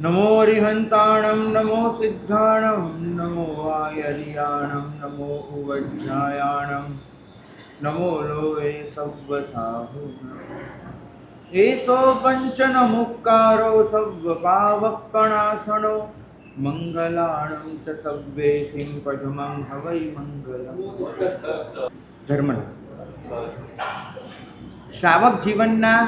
नमो अरिहंताणं नमो सिद्धाणं नमो आयर्याणं नमो उवज्झायाणं नमो Lowe सव्वसाहु एषो पञ्चनमुक्कारो सव्वपावक्कणासनो मंगलाणं च सव्वेसिं पठमं हवै मंगलम्। ધર્મના શ્રાવક જીવનના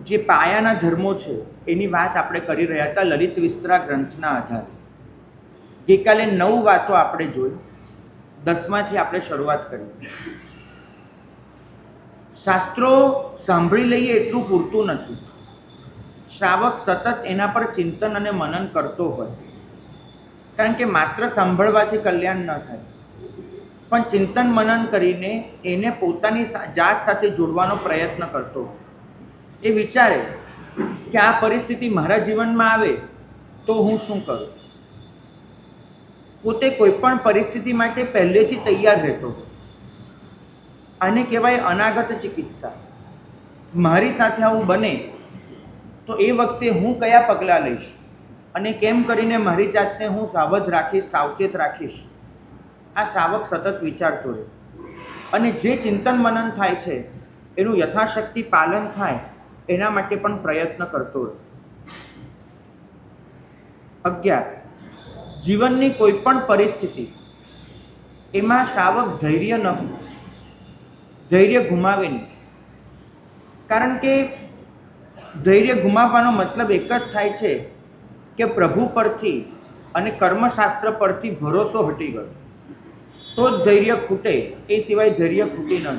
જે પાયાના ધર્મો છે એની વાત આપણે કરી રહ્યા હતા લલિત વિસ્તરા ગ્રંથના આધારે. ગઈકાલે 9 વાતો આપણે જોઈ, 10માંથી આપણે શરૂઆત કરી. શાસ્ત્રો સાંભળી લઈએ એટલું પૂરતું નથી. શ્રાવક સતત એના પર ચિંતન અને મનન કરતો હોય, કારણ કે માત્ર સાંભળવાથી કલ્યાણ ન થાય, પણ ચિંતન મનન કરીને એને પોતાની જાત સાથે જોડવાનો પ્રયત્ન કરતો હોય. એ વિચારે કે આ પરિસ્થિતિ મારા જીવનમાં આવે તો હું શું કરું. પોતે કોઈ પણ પરિસ્થિતિ માટે પહેલેથી તૈયાર રહેતો હોય. આને કહેવાય અનાગત ચિકિત્સા. મારી સાથે આવું બને તો એ વખતે હું કયા પગલાં લઈશ અને કેમ કરીને મારી જાતને હું સાવધ રાખીશ, સાવચેત રાખીશ. આ શ્રાવક સતત વિચારતો રહે અને જે ચિંતન મનન થાય છે એનું યથાશક્તિ પાલન થાય એના માટે પણ પ્રયત્ન કરતો રહે. 11. જીવનની કોઈ પણ પરિસ્થિતિ એમાં શ્રાવક ધૈર્ય ન હોય, ધૈર્ય ગુમાવે નહીં. કારણ કે ધૈર્ય ગુમાવવાનો મતલબ એક જ થાય છે કે પ્રભુ પરથી અને કર્મશાસ્ત્ર પરથી ભરોસો હટી ગયો. તો જ ધૈર્ય ખૂટે, એ સિવાય ધૈર્ય ખૂટી ન જાય.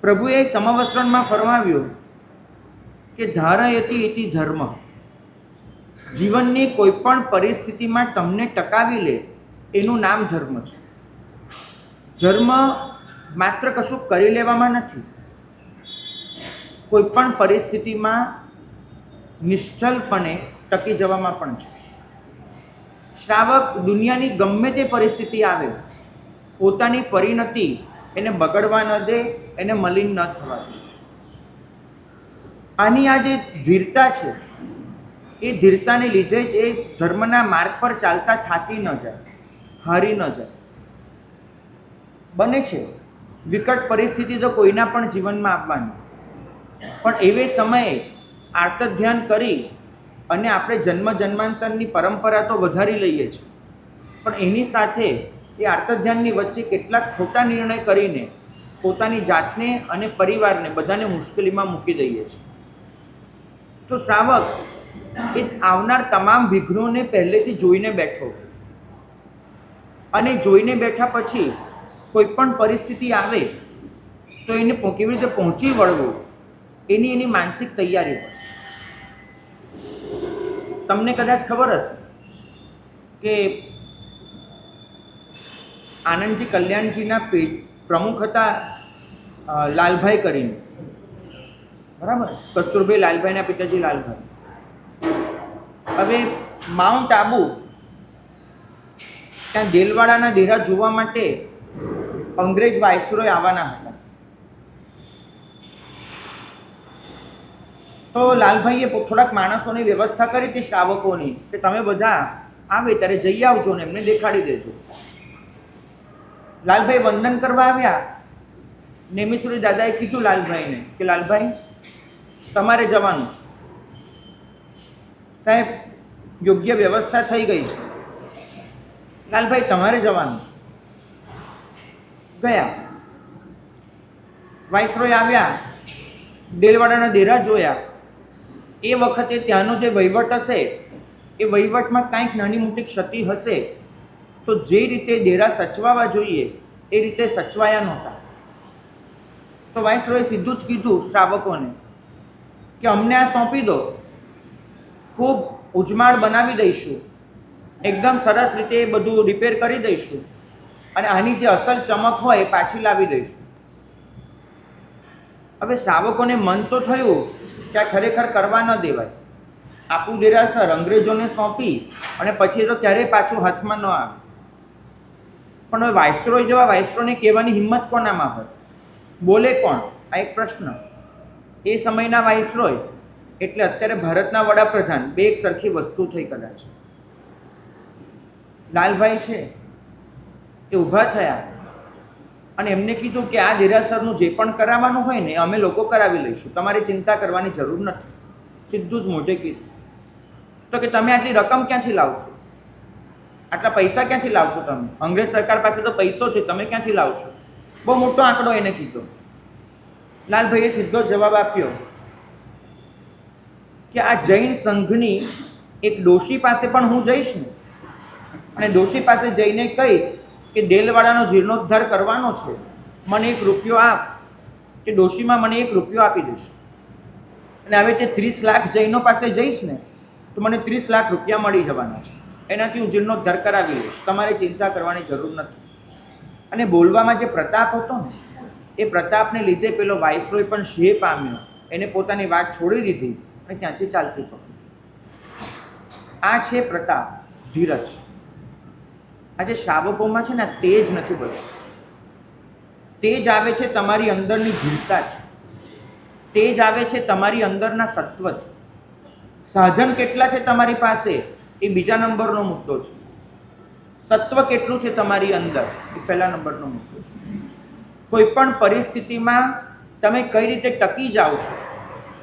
પ્રભુએ સમવસ્ત્રણમાં ફરમાવ્યું કે ધારયતિ ઇતિ ધર્મ. જીવનની કોઈ પણ પરિસ્થિતિમાં તમને ટકાવી લે એનું નામ ધર્મ છે. ધર્મ માત્ર કશું કરી લેવામાં નથી, કોઈ પણ પરિસ્થિતિમાં નિશ્ચલપણે ટકી જવામાં પણ છે. શ્રાવક દુનિયાની ગમે તે પરિસ્થિતિ આવે, પોતાની પરિણતિ એને બગડવા ન દે, એને મલિન ન થવા દે. આની આ જે ધીરતા છે એ ધીરતાને લીધે જ એ ધર્મના માર્ગ પર ચાલતા થાકી ન જાય, હારી ન જાય. બને છે વિકટ પરિસ્થિતિ તો કોઈના પણ જીવનમાં આવવાની, પણ એવે સમયે આર્ત ધ્યાન કરી અને આપણે જન્મ જન્માંતરની પરંપરા તો વધારી લઈએ છીએ, પણ એની સાથે એ આર્ત ધ્યાનની વચ્ચે કેટલાક ખોટા નિર્ણય કરીને પોતાની જાતને અને પરિવારને બધાને મુશ્કેલીમાં મૂકી દઈએ છીએ. તો શ્રાવક એ આવનાર તમામ વિઘ્નોને પહેલેથી જોઈને બેઠો, અને જોઈને બેઠા પછી કોઈ પણ પરિસ્થિતિ આવે તો એને કેવી રીતે પહોંચી વળવું એની માનસિક તૈયારી હોય. તમને કદાચ ખબર હશે કે આનંદજી કલ્યાણજીના પ્રમુખ હતા લાલભાઈ કરીને, બરાબર? કસ્તુરભાઈ લાલભાઈના પિતાજી લાલભાઈ. હવે માઉન્ટ આબુ ત્યાં દેલવાડાના ડેરા જોવા માટે અંગ્રેજ વાયસરોય આવવાના હતા. તો લાલભાઈએ થોડાક માણસોની વ્યવસ્થા કરી હતી શ્રાવકોની, કે તમે બધા આવે ત્યારે જઈ આવજો ને એમને દેખાડી દેજો. લાલભાઈ વંદન કરવા આવ્યા. નેમિસુરી દાદાએ કીધું લાલભાઈને કે લાલભાઈ તમારે જવાનું છે. સાહેબ યોગ્ય વ્યવસ્થા થઈ ગઈ છે. લાલભાઈ તમારે જવાનું છે. ગયા. વાઇસરોય આવ્યા, દેલવાડાના ડેરા જોયા. એ વખતે ત્યાંનો જે વહીવટ હશે એ વહીવટમાં કાંઈક નાની મોટી ક્ષતિ હશે, તો જે રીતે ડેરા સચવાવા જોઈએ એ રીતે સચવાયા નહોતા. તો વાઇસરોયે સીધું જ કીધું શ્રાવકોને કે અમને આ સોંપી દો, ખૂબ ઉજમાળ બનાવી દઈશું, એકદમ સરસ રીતે બધું રિપેર કરી દઈશું અને આની જે અસલ ચમક હોય એ પાછી લાવી દઈશું. હવે શ્રાવકોને મન તો થયું કે આ ખરેખર કરવા ન દેવાય. આપણું દેરાસર અંગ્રેજોને સોંપી અને પછી તો ક્યારેય પાછું હાથમાં ન આવે. પણ હવે વાઇસરોય જેવા વાઇસરોયને કહેવાની હિંમત કોનામાં હોય? બોલે કોણ? આ એક પ્રશ્ન. એ સમયના વાઇસરોય એટલે અત્યારે ભારતના વડાપ્રધાન બે એક સરખી વસ્તુ થઈ કદાચ. લાલભાઈ છે એ ઊભા થયા અને એમને કીધું કે આ દેરાસરનું જે પણ કરાવવાનું હોય ને અમે લોકો કરાવી લઈશું, તમારે ચિંતા કરવાની જરૂર નથી. સીધું જ મોઢે કીધું. તો કે તમે આટલી રકમ ક્યાંથી લાવશો, આટલા પૈસા ક્યાંથી લાવશો તમે? અંગ્રેજ સરકાર પાસે તો પૈસો છે, તમે ક્યાંથી લાવશો? બહુ મોટો આંકડો એને કીધો. લાલભાઈએ સીધો જવાબ આપ્યો કે આ જૈન સંઘની એક ડોશી પાસે પણ હું જઈશ ને, અને ડોશી પાસે જઈને કહીશ કે દેલવાડાનો જીર્ણોદ્ધાર કરવાનો છે, મને 1 રૂપિયો આપ, કે ડોશીમાં મને 1 રૂપિયો આપી દેશે. અને હવે તે 30 લાખ જૈનો પાસે જઈશ ને તો મને 30 લાખ રૂપિયા મળી જવાના છે, એનાથી હું જીર્ણોદ્ધાર કરાવી લઈશ, તમારે ચિંતા કરવાની જરૂર નથી. અને બોલવામાં જે પ્રતાપ હતો ને એ પ્રતાપને લીધે પેલો વાઇસરોય પણ શેહ પામ્યો, એને પોતાની વાત છોડી દીધી અને ત્યાંથી ચાલતી પડી. આ છે પ્રતાપ, ધીરજ. આજે શાવકોમાં છે ને તેજ નથી બચ્યું. તેજ આવે છે તમારી અંદરની ધીરતાથી, તેજ આવે છે તમારી અંદરના સત્વથી. સાધન કેટલા છે તમારી પાસે એ બીજા નંબરનો મુદ્દો છે, સત્વ કેટલું છે તમારી અંદર એ પહેલા નંબરનો મુદ્દો છે. કોઈ પણ પરિસ્થિતિમાં તમે કઈ રીતે ટકી જાઓ છો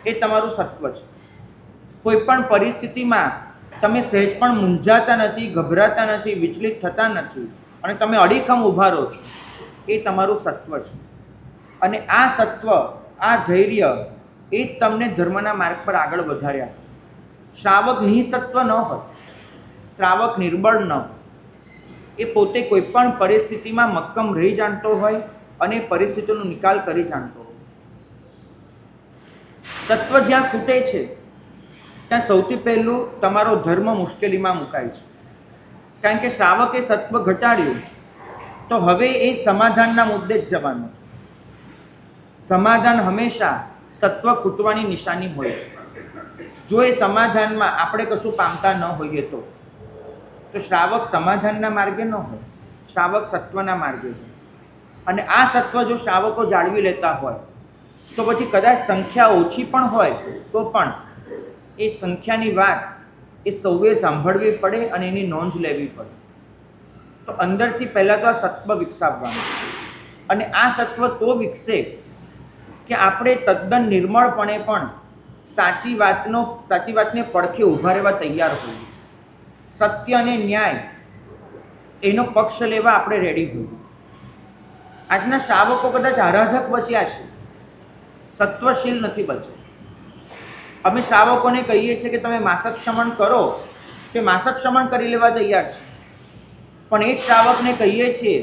એ તમારું સત્વ છે. કોઈ પણ પરિસ્થિતિમાં તમે સહેજ પણ મૂંઝાતા નથી, ગભરાતા નથી, વિચલિત થતા નથી અને તમે અડીખમ ઊભા રહો છો, એ તમારું સત્વ છે. અને આ સત્વ, આ ધૈર્ય એ જ તમને ધર્મના માર્ગ પર આગળ વધાર્યા. શ્રાવક નિઃસત્વ ન હોય, શ્રાવક નિર્બળ ન હોય, એ પોતે કોઈ પણ પરિસ્થિતિમાં મક્કમ રહી જાણતો હોય અને પરિસ્થિતિનો નિકાલ કરી જાણતો હોય. સત્વ જ્યાં ખૂટે છે ત્યાં સૌથી પહેલું તમારો ધર્મ મુશ્કેલીમાં મુકાય છે. કારણ કે શ્રાવકે સત્વ ઘટાડ્યું તો હવે એ સમાધાનના મુદ્દે જ જવાનું છે. સમાધાન હંમેશા સત્વ ખૂટવાની નિશાની હોય છે. જો એ સમાધાનમાં આપણે કશું પામતા ન હોઈએ તો શ્રાવક સમાધાનના માર્ગે ન હોય, શ્રાવક સત્વના માર્ગે હોય. અને આ સત્વ જો શ્રાવકો જાળવી લેતા હોય તો પછી કદાચ સંખ્યા ઓછી પણ હોય તો પણ એ સંખ્યાની વાત એ સૌએ સાંભળવી પડે અને એની નોંધ લેવી પડે. તો અંદરથી પહેલાં તો આ સત્વ વિકસાવવાનું, અને આ સત્વ તો વિકસે કે આપણે તદ્દન નિર્મળપણે પણ સાચી વાતને પડખે ઊભા રહેવા તૈયાર હોઈએ. સત્ય અને ન્યાય એનો પક્ષ લેવા આપણે રેડી હોઈએ. આજના શ્રાવકો કદાચ આરાધક બચ્યા છે, સત્વશીલ નથી બચ્યા. અમે શ્રાવકોને કહીએ છીએ કે તમે માસક શમન કરો, કે માસક શમન કરી લેવા તૈયાર છે. પણ એ જ શ્રાવકને કહીએ છીએ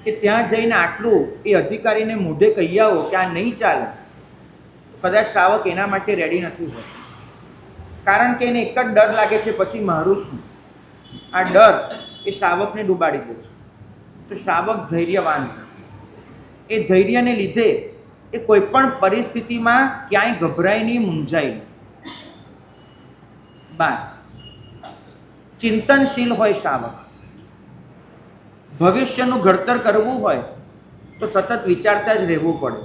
કે ત્યાં જઈને આટલું એ અધિકારીને મોઢે કહી આવો કે આ નહીં ચાલે, કદાચ શ્રાવક એના માટે રેડી નથી હોતો. કારણ કે એને એક જ ડર લાગે છે, પછી મારું શું? આ ડર એ શ્રાવકને ડૂબાડી દે છે. તો શ્રાવક ધૈર્યવાન, એ ધૈર્યને લીધે એ કોઈ પણ પરિસ્થિતિમાં ક્યાંય ગભરાય નહીં, મૂંઝાય નહીં. ચિંતનશીલ હોય શ્રાવક. ભવિષ્યનું ઘડતર કરવું હોય તો સતત વિચારતા જ રહેવું પડે.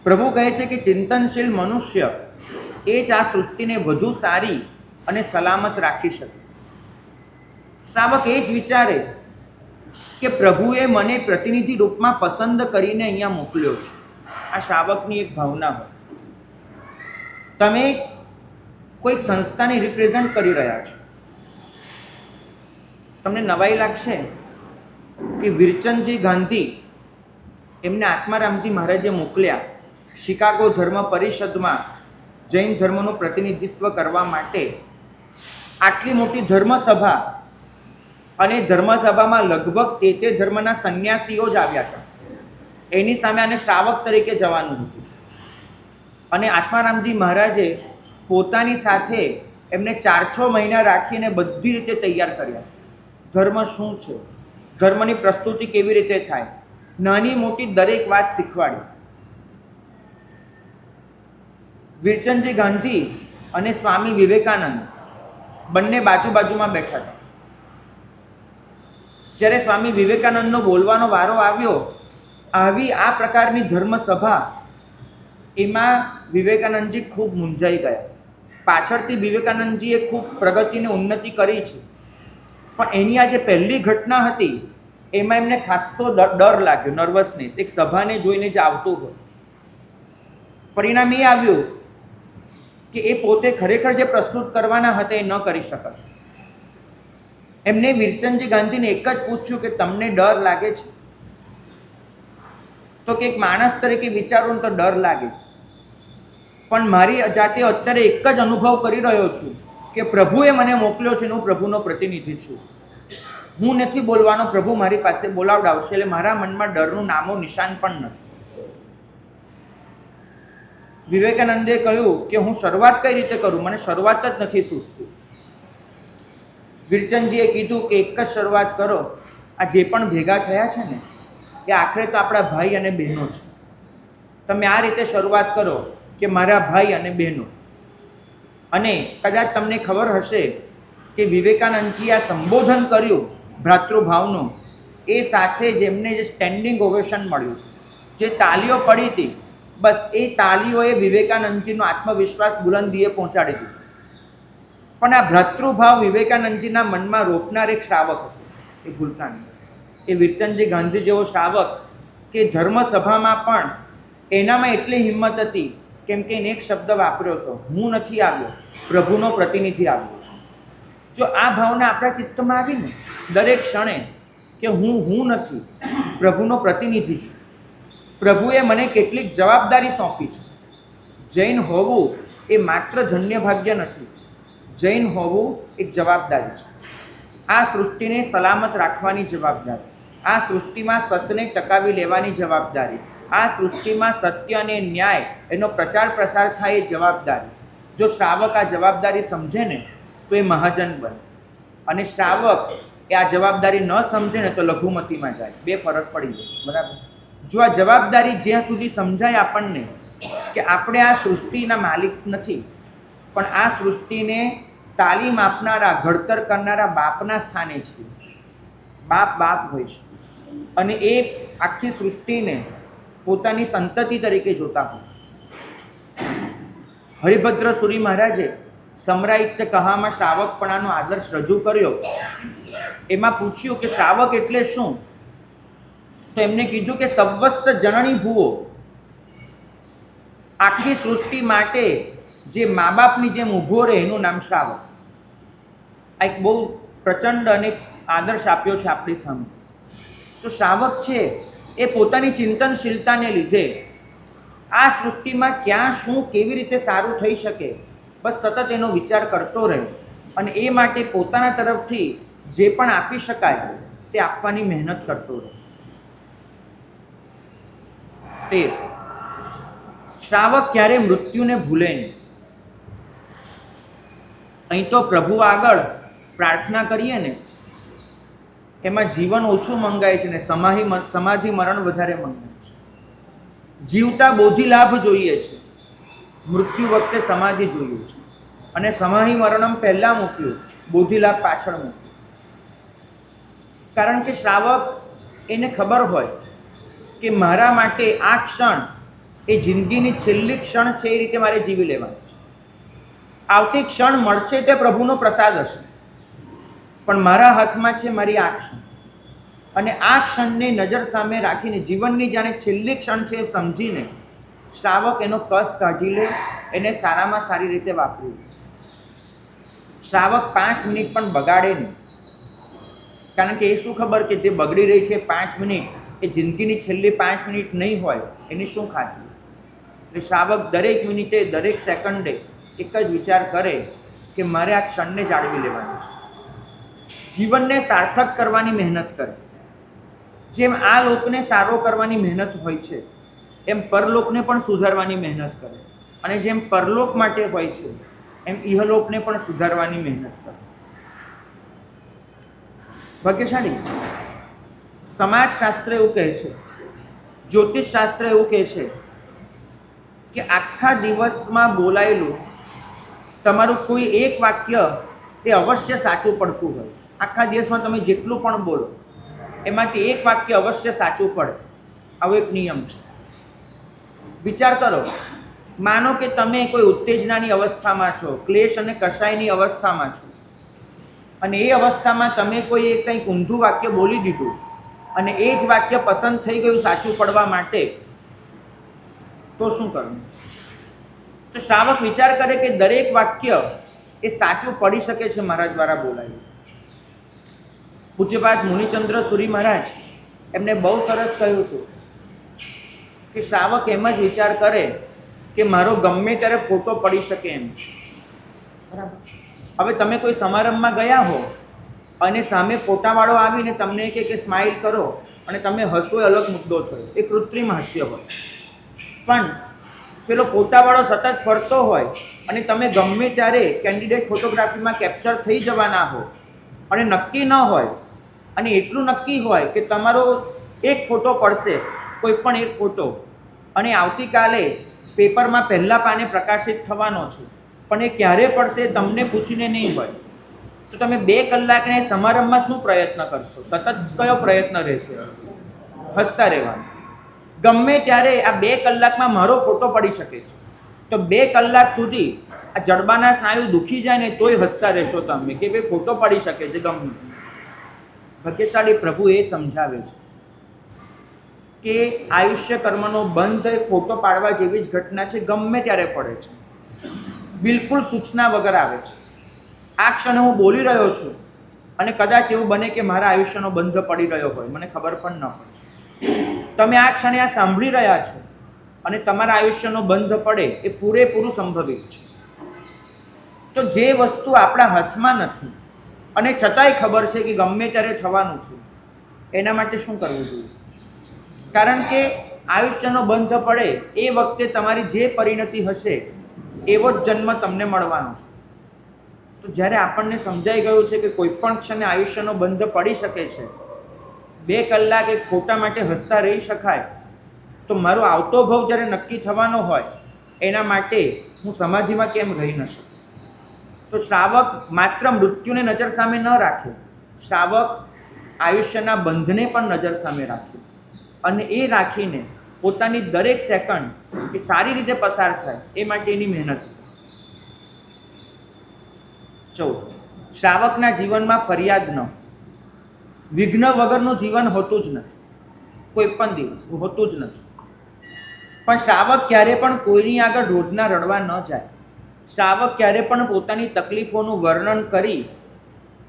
પ્રભુ કહે છે કે ચિંતનશીલ મનુષ્ય એ જ આ સૃષ્ટિને વધુ સારી અને સલામત રાખી શકે. શ્રાવક એ જ વિચારે કે પ્રભુએ મને પ્રતિનિધિ રૂપમાં પસંદ કરીને અહીંયા મોકલ્યો છે. આ શ્રાવકની એક ભાવના હોય. તમે કોઈ સંસ્થાને રિપ્રેઝન્ટ કરી રહ્યા છો. તમને નવાઈ લાગશે કે વિરચંદજી ગાંધી એમને આત્મારામજી મહારાજે મોકલ્યા શિકાગો ધર્મ પરિષદમાં જૈન ધર્મનું પ્રતિનિધિત્વ કરવા માટે. આટલી મોટી ધર્મસભા, અને ધર્મસભામાં લગભગ તે ધર્મના સંન્યાસીઓ જ આવ્યા હતા. એની સામે આને શ્રાવક તરીકે જવાનું હતું. અને આત્મારામજી મહારાજે પોતાની સાથે એમને 4-6 મહિના રાખીને બધી રીતે તૈયાર કર્યા. ધર્મ શું છે, ધર્મની પ્રસ્તુતિ કેવી રીતે થાય, નાની મોટી દરેક વાત શીખવાડી. વિરચંદજી ગાંધી અને સ્વામી વિવેકાનંદ બંને બાજુમાં બેઠા હતા. જ્યારે સ્વામી વિવેકાનંદનો બોલવાનો વારો આવ્યો, આવી આ પ્રકારની ધર્મસભા એમાં વિવેકાનંદજી ખૂબ મૂંઝાઈ ગયા. પાછળથી વિવેકાનંદજીએ ખૂબ પ્રગતિને ઉન્નતિ કરી છે, પણ એની આ જે પહેલી ઘટના હતી એમાં એમને ખાસો ડર લાગ્યો, નર્વસનેસ, એક સભાને જોઈને જ આવતું હોય. પરિણામ એ આવ્યું કે એ પોતે ખરેખર જે પ્રસ્તુત કરવાના હતા એ ન કરી શક્યા. એમને વીરચંદજી ગાંધીને એક જ પૂછ્યું કે તમને ડર લાગે છે? તો કે એક માણસ તરીકે વિચારો તો ડર લાગે, પણ મારી જાતે અત્યારે એક જ અનુભવ કરી રહ્યો છું કે પ્રભુએ મને મોકલ્યો છે ને હું પ્રભુનો પ્રતિનિધિ છું. હું નથી બોલવાનો, પ્રભુ મારી પાસે બોલાવડાવશે, એટલે મારા મનમાં ડરનું નામો નિશાન પણ નથી. વિવેકાનંદે કહ્યું કે હું શરૂઆત કઈ રીતે કરું, મને શરૂઆત જ નથી સૂઝતું. વીરચંદજીએ કીધું કે એક જ શરૂઆત કરો, આ જે પણ ભેગા થયા છે ને એ આખરે તો આપણા ભાઈ અને બહેનો છે. તમે આ રીતે શરૂઆત કરો કે મારા ભાઈ અને બહેનો. અને કદાચ તમને ખબર હશે કે વિવેકાનંદજીએ આ સંબોધન કર્યું ભ્રાતૃભાવનું, એ સાથે જ એમને જે સ્ટેન્ડિંગ ઓવેશન મળ્યું, જે તાલીઓ પડી હતી, બસ એ તાલીઓએ વિવેકાનંદજીનો આત્મવિશ્વાસ બુલંદીએ પહોંચાડી દીધો. પણ આ ભ્રાતૃભાવ વિવેકાનંદજીના મનમાં રોપનાર એક શ્રાવક હતો, એ ભૂલતા નહીં. એ વીરચંદજી ગાંધી જેવો શ્રાવક કે ધર્મસભામાં પણ એનામાં એટલી હિંમત હતી કેમ કે એને એક શબ્દ વાપર્યો હતો, હું નથી આવ્યો, પ્રભુનો પ્રતિનિધિ આવ્યો છે. જો આ ભાવના આપણા ચિત્તમાં આવી ને દરેક ક્ષણે કે હું નથી, પ્રભુનો પ્રતિનિધિ છું, પ્રભુએ મને કેટલીક જવાબદારી સોંપી છે. જૈન હોવું એ માત્ર ધન્ય ભાગ્ય નથી, જૈન હોવું એક જવાબદારી છે. આ સૃષ્ટિને સલામત રાખવાની જવાબદારી, આ સૃષ્ટિમાં સત્યને ટકાવી લેવાની જવાબદારી, આ સૃષ્ટિમાં સત્ય અને ન્યાય એનો પ્રચાર પ્રસાર થાય એ જવાબદારી. જો શ્રાવક આ જવાબદારી સમજે ને તો એ મહાજન બને, અને શ્રાવક એ આ જવાબદારી ન સમજે ને તો લઘુમતીમાં જાય. બે ફરક પડી જાય, બરાબર? જો આ જવાબદારી જ્યાં સુધી સમજાય આપણને કે આપણે આ સૃષ્ટિના માલિક નથી, પણ આ સૃષ્ટિને તાલીમ આપનારા, ઘડતર કરનારા બાપના સ્થાને છીએ. બાપ હોય છે અને એ આખી સૃષ્ટિને પોતાની સંતતિ તરીકે જોતા હોય છે. હરિભદ્ર સુરી મહારાજે સમરાઈચ્છ કહામાં શ્રાવકપણાનો આદર્શ રજૂ કર્યો. એમાં પૂછ્યું કે શ્રાવક એટલે શું? તો એમને કીધું કે સવસ્સ જનની ભૂવો, આખી સૃષ્ટિ માટે જે મા બાપની જેમ ઊભો રહે એનું નામ શ્રાવક. આ એક બહુ પ્રચંડ અને આદર્શ આપ્યો છે આપણી સામે. તો શ્રાવક છે એ પોતાની ચિંતનશીલતાને લીધે આ સૃષ્ટિમાં ક્યાં શું કેવી રીતે સારું થઈ શકે બસ સતત એનો વિચાર કરતો રહે, અને એ માટે પોતાના તરફથી જે પણ આપી શકાય તે આપવાની મહેનત કરતો રહે. 13. શ્રાવક ક્યારે મૃત્યુને ભૂલે નહીં. અહીં તો પ્રભુ આગળ પ્રાર્થના કરીએ ને એમાં જીવન ઓછું મંગાય છે ને સમાધિ મરણ વધારે મંગાય છે. જીવતા બોધિ લાભ જોઈએ છે, મૃત્યુ વખતે સમાધિ જોઈએ છે, અને સમાધિ મરણમ પહેલાં મૂક્યું, બોધિ લાભ પાછળ મૂક્યું. કારણ કે શ્રાવક એને ખબર હોય કે મારા માટે આ ક્ષણ એ જિંદગીની છેલ્લી ક્ષણ છે, એ રીતે મારે જીવી લેવાની છે. આવતી ક્ષણ મળશે તે પ્રભુનો પ્રસાદ હશે, પણ મારા હાથમાં છે મારી આ ક્ષણ, અને આ ક્ષણને નજર સામે રાખીને જીવનની જાણે છેલ્લી ક્ષણ છે સમજીને શ્રાવક એનો કસ કાઢી લે, એને સારામાં સારી રીતે વાપરી લે. શ્રાવક 5 મિનિટ પણ બગાડે નહીં, કારણ કે એ શું ખબર કે જે બગડી રહી છે 5 મિનિટ એ જિંદગીની છેલ્લી 5 મિનિટ નહીં હોય, એની શું ખાતી. એટલે શ્રાવક દરેક મિનિટે દરેક સેકન્ડે એક જ વિચાર કરે કે મારે આ ક્ષણને જાળવી લેવાની છે. જીવનને સાર્થક કરવાની મહેનત કરે. જેમ આ લોકને સારો કરવાની મહેનત હોય છે એમ પરલોકને પણ સુધારવાની મહેનત કરે, અને જેમ પરલોક માટે હોય છે એમ ઇહલોકને પણ સુધારવાની મહેનત કરે. ભાગ્યશાળી સમાજશાસ્ત્ર એવું કહે છે, જ્યોતિષશાસ્ત્ર એવું કહે છે કે આખા દિવસમાં બોલાયેલું તમારું કોઈ એક વાક્ય એ અવશ્ય સાચું પડતું હોય છે. આખા દિવસમાં તમે જેટલું પણ બોલો એમાંથી એક વાક્ય અવશ્ય સાચું પડે. આવો એક નિયમ છે. વિચાર કરો માનો કે તમે કોઈ ઉત્તેજનાની અવસ્થામાં છો, ક્લેશ અને કશાયની અવસ્થામાં છો, અને એ અવસ્થામાં તમે કોઈ કંઈક ઊંધું વાક્ય બોલી દીધું અને એ જ વાક્ય પસંદ થઈ ગયું સાચું પડવા માટે, તો શું કરવું? તો શ્રાવક વિચાર કરે કે દરેક વાક્ય એ સાચું પડી શકે છે મારા દ્વારા બોલાયું. પૂજ્યપાદ મુનિચંદ્ર સુરી મહારાજ એમને બહુ સરસ કહ્યું હતું કે શ્રાવક એમ જ વિચાર કરે કે મારો ગમે ત્યારે ફોટો પડી શકે એમ. બરાબર. હવે તમે કોઈ સમારંભમાં ગયા હો અને સામે ફોટાવાળો આવીને તમને કહે કે સ્માઇલ કરો અને તમે હસો, એ અલગ મુદ્દો થયો, એ કૃત્રિમ હાસ્ય હોય. પણ પેલો ફોટાવાળો સતત ફરતો હોય અને તમે ગમે ત્યારે કેન્ડિડેટ ફોટોગ્રાફીમાં કેપ્ચર થઈ જવાના હો અને નક્કી ન હોય, અને એટલું નક્કી હોય કે તમારો એક ફોટો પડશે, કોઈ પણ એક ફોટો, અને આવતીકાલે પેપરમાં પહેલા પાને પ્રકાશિત થવાનો છે, પણ એ ક્યારે પડશે તમને પૂછીને નહીં હોય, તો તમે 2 કલાકને સમારંભમાં શું પ્રયત્ન કરશો? સતત કયો પ્રયત્ન રહેશે? હસતા રહેવાનો. ગમે ત્યારે આ 2 કલાકમાં મારો ફોટો પડી શકે છે, તો 2 કલાક સુધી આ જડબાના સ્નાયુ દુખી જાય ને તોય હસતા રહેશો તમે કે ભાઈ ફોટો પડી શકે છે ગમે. ભાગ્યશાળી પ્રભુ એ સમજાવે છે કે આયુષ્ય કર્મનો બંધ એ ફોટો પાડવા જેવી જ ઘટના છે, ગમે ત્યારે પડે છે, બિલકુલ સૂચના વગર આવે છે. આ ક્ષણે હું બોલી રહ્યો છું અને કદાચ એવું બને કે મારા આયુષ્યનો બંધ પડી રહ્યો હોય, મને ખબર પણ ન હોય. તમે આ ક્ષણે આ સાંભળી રહ્યા છો અને તમારા આયુષ્યનો બંધ પડે એ પૂરેપૂરું સંભવિત છે. તો જે વસ્તુ આપણા હાથમાં નથી અને છતાંય ખબર છે કે ગમે ત્યારે થવાનું છે, એના માટે શું કરવું જોઈએ? કારણ કે આયુષ્યનો બંધ પડે એ વખતે તમારી જે પરિણતિ હશે એવો જ જન્મ તમને મળવાનો છે. તો જ્યારે આપણને સમજાઈ ગયું છે કે કોઈ પણ ક્ષણે આયુષ્યનો બંધ પડી શકે છે, 2 કલાક એક ફોટા માટે હસતા રહી શકાય, તો મારો આવતો ભાવ જ્યારે નક્કી થવાનો હોય એના માટે હું સમાધિમાં કેમ રહી ન શકું? તો શ્રાવક માત્ર મૃત્યુને નજર સામે ન રાખે, શ્રાવક આયુષ્યના બંધને પણ નજર સામે રાખે, અને એ રાખીને પોતાની દરેક સેકન્ડ એ સારી રીતે પસાર થાય એ માટે એની મહેનત. 14. શ્રાવકના જીવનમાં ફરિયાદ ન. વિઘ્ન વગરનું જીવન હોતું જ નથી, કોઈ પણ દિવસ હોતું જ નથી. પણ શ્રાવક ક્યારે પણ કોઈની આગળ રોજના રડવા ન જાય. શ્રાવક ક્યારે પણ પોતાની તકલીફોનું વર્ણન કરી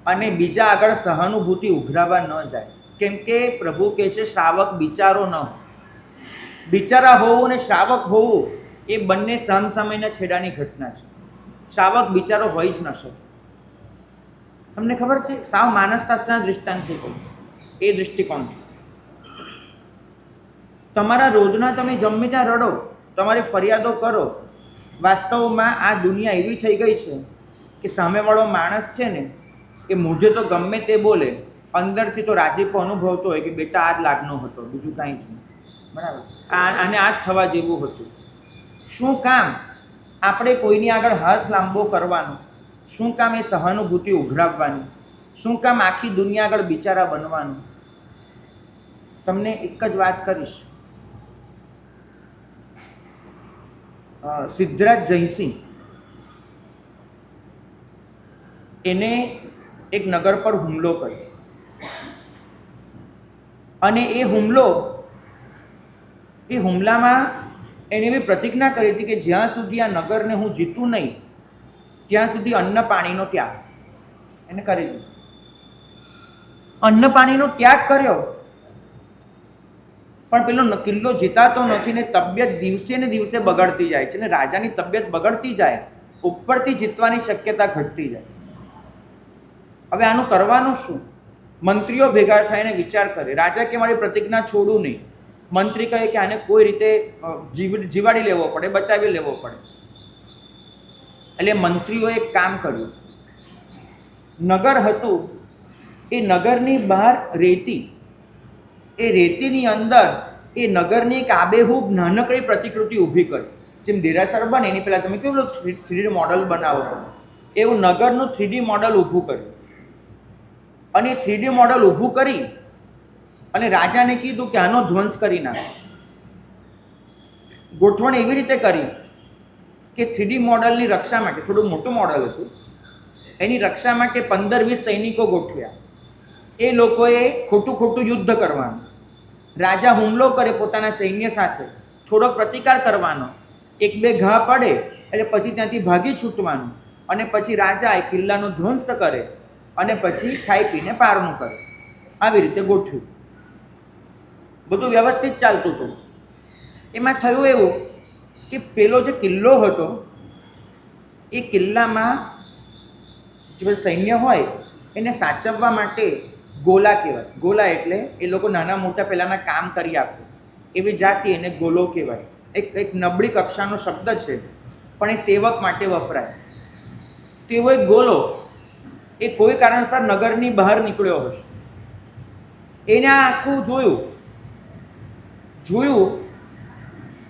અને બીજા આગળ સહાનુભૂતિ ઉઘરાવવા ન જાય. કેમ કે પ્રભુ કહે છે શ્રાવક બિચારો ન. બિચારા હોવું અને શ્રાવક હોવું એ બંને સામસામેના છેડાની ઘટના છે. શ્રાવક બિચારો હોઈ જ ન શકે. તમને ખબર છે, સાવ માનસશાસ્ત્રના દૃષ્ટાંતથી કહું, એ દૃષ્ટિકોણથી તમારા રોજના તમે ગમે ત્યાં રડો, તમારી ફરિયાદો કરો, વાસ્તવમાં આ દુનિયા એવી થઈ ગઈ છે કે સામેવાળો માણસ છે ને એ મોઢે તો ગમે તે બોલે, અંદરથી તો રાજીપો અનુભવતો હોય કે બેટા આ જ લાગનો હતો, બીજું કાંઈ જ નહીં. બરાબર. આને આ જ થવા જેવું હતું. શું કામ આપણે કોઈની આગળ હાથ લાંબો કરવાનો? શું કામ એ સહાનુભૂતિ ઉઘરાવવાની? શું કામ આખી દુનિયા આગળ બિચારા બનવાનું? તમને એક જ વાત કરીશ. સિદ્ધરાજ જયસિંહ એને એક નગર પર હુમલો કર્યો, અને એ હુમલામાં એણે એવી પ્રતિજ્ઞા કરી હતી કે જ્યાં સુધી આ નગરને હું જીતું નહીં ત્યાં સુધી અન્ન પાણીનો ત્યાગ એને કરી દીધો. અન્ન પાણીનો ત્યાગ કર્યો, પણ પેલો કિલ્લો જીતાતો નથી ને તબિયત દિવસે ને દિવસે બગડતી જાય છે, ને રાજાની તબિયત બગડતી જાય, ઉપરથી જીતવાની શક્યતા ઘટતી જાય. હવે આનું કરવાનું શું? મંત્રીઓ ભેગા થઈને વિચાર કરે. રાજા કે મારી પ્રતિજ્ઞા છોડું નહીં. મંત્રી કહે કે આને કોઈ રીતે જીવાડી લેવો પડે, બચાવી લેવો પડે. એટલે મંત્રીઓએ એક કામ કર્યું. નગર હતું, એ નગરની બહાર રેતી, એ રેતીની અંદર એ નગરની એક આબેહૂબ નાનકડી પ્રતિકૃતિ ઊભી કરી. જેમ દેરાસર બને એની પહેલાં તમે કેવું 3D મોડલ બનાવો, એવું નગરનું 3D મોડલ ઊભું કર્યું. અને 3D મોડલ ઊભું કરી અને રાજાને કીધું કે આનો ધ્વંસ કરી નાખો. ગોઠવણ એવી રીતે કરી કે 3D મોડલની રક્ષા માટે, થોડું મોટું મોડલ હતું, એની રક્ષા માટે 15-20 સૈનિકો ગોઠવ્યા. એ લોકોએ ખોટું યુદ્ધ કરવાનું, રાજા હુમલો કરે પોતાના સૈન્ય સાથે, થોડો પ્રતિકાર કરવાનો, 1-2 ઘા પડે એટલે પછી ત્યાંથી ભાગી છૂટવાનું, અને પછી રાજા એ કિલ્લાનો ધ્વંસ કરે અને પછી ખાઈ પીને પારનું કરે. આવી રીતે ગોઠવ્યું. બધું વ્યવસ્થિત ચાલતું હતું. એમાં થયું એવું કે પેલો જે કિલ્લો હતો એ કિલ્લામાં જે સૈન્ય હોય એને સાચવવા માટે ગોલા કહેવાય. ગોલા એટલે એ લોકો નાના મોટા પહેલાંના કામ કરી આપે એવી જાતિ, એને ગોલો કહેવાય. એક નબળી કક્ષાનો શબ્દ છે, પણ એ સેવક માટે વપરાય. તેવો એક ગોલો એ કોઈ કારણસર નગરની બહાર નીકળ્યો હશે. એને આખું જોયું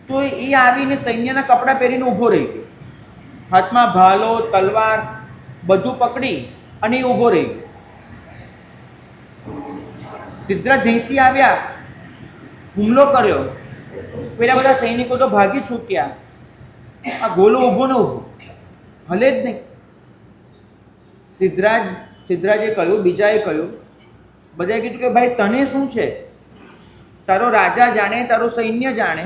તો એ આવીને સૈન્યના કપડાં પહેરીને ઊભો રહી ગયો, હાથમાં ભાલો તલવાર બધું પકડી અને એ ઊભો રહી ગયો. સિદ્ધરાજ જયસિંહ આવ્યા, હુમલો કર્યો, પેલા બધા સૈનિકો તો ભાગી છૂટ્યા, આ ગોલો ઊભો ને ઊભો, હલે જ નહીં. સિદ્ધરાજે કહ્યું, બીજાએ કહ્યું, બધાએ કીધું કે ભાઈ તને શું છે? તારો રાજા જાણે, તારું સૈન્ય જાણે,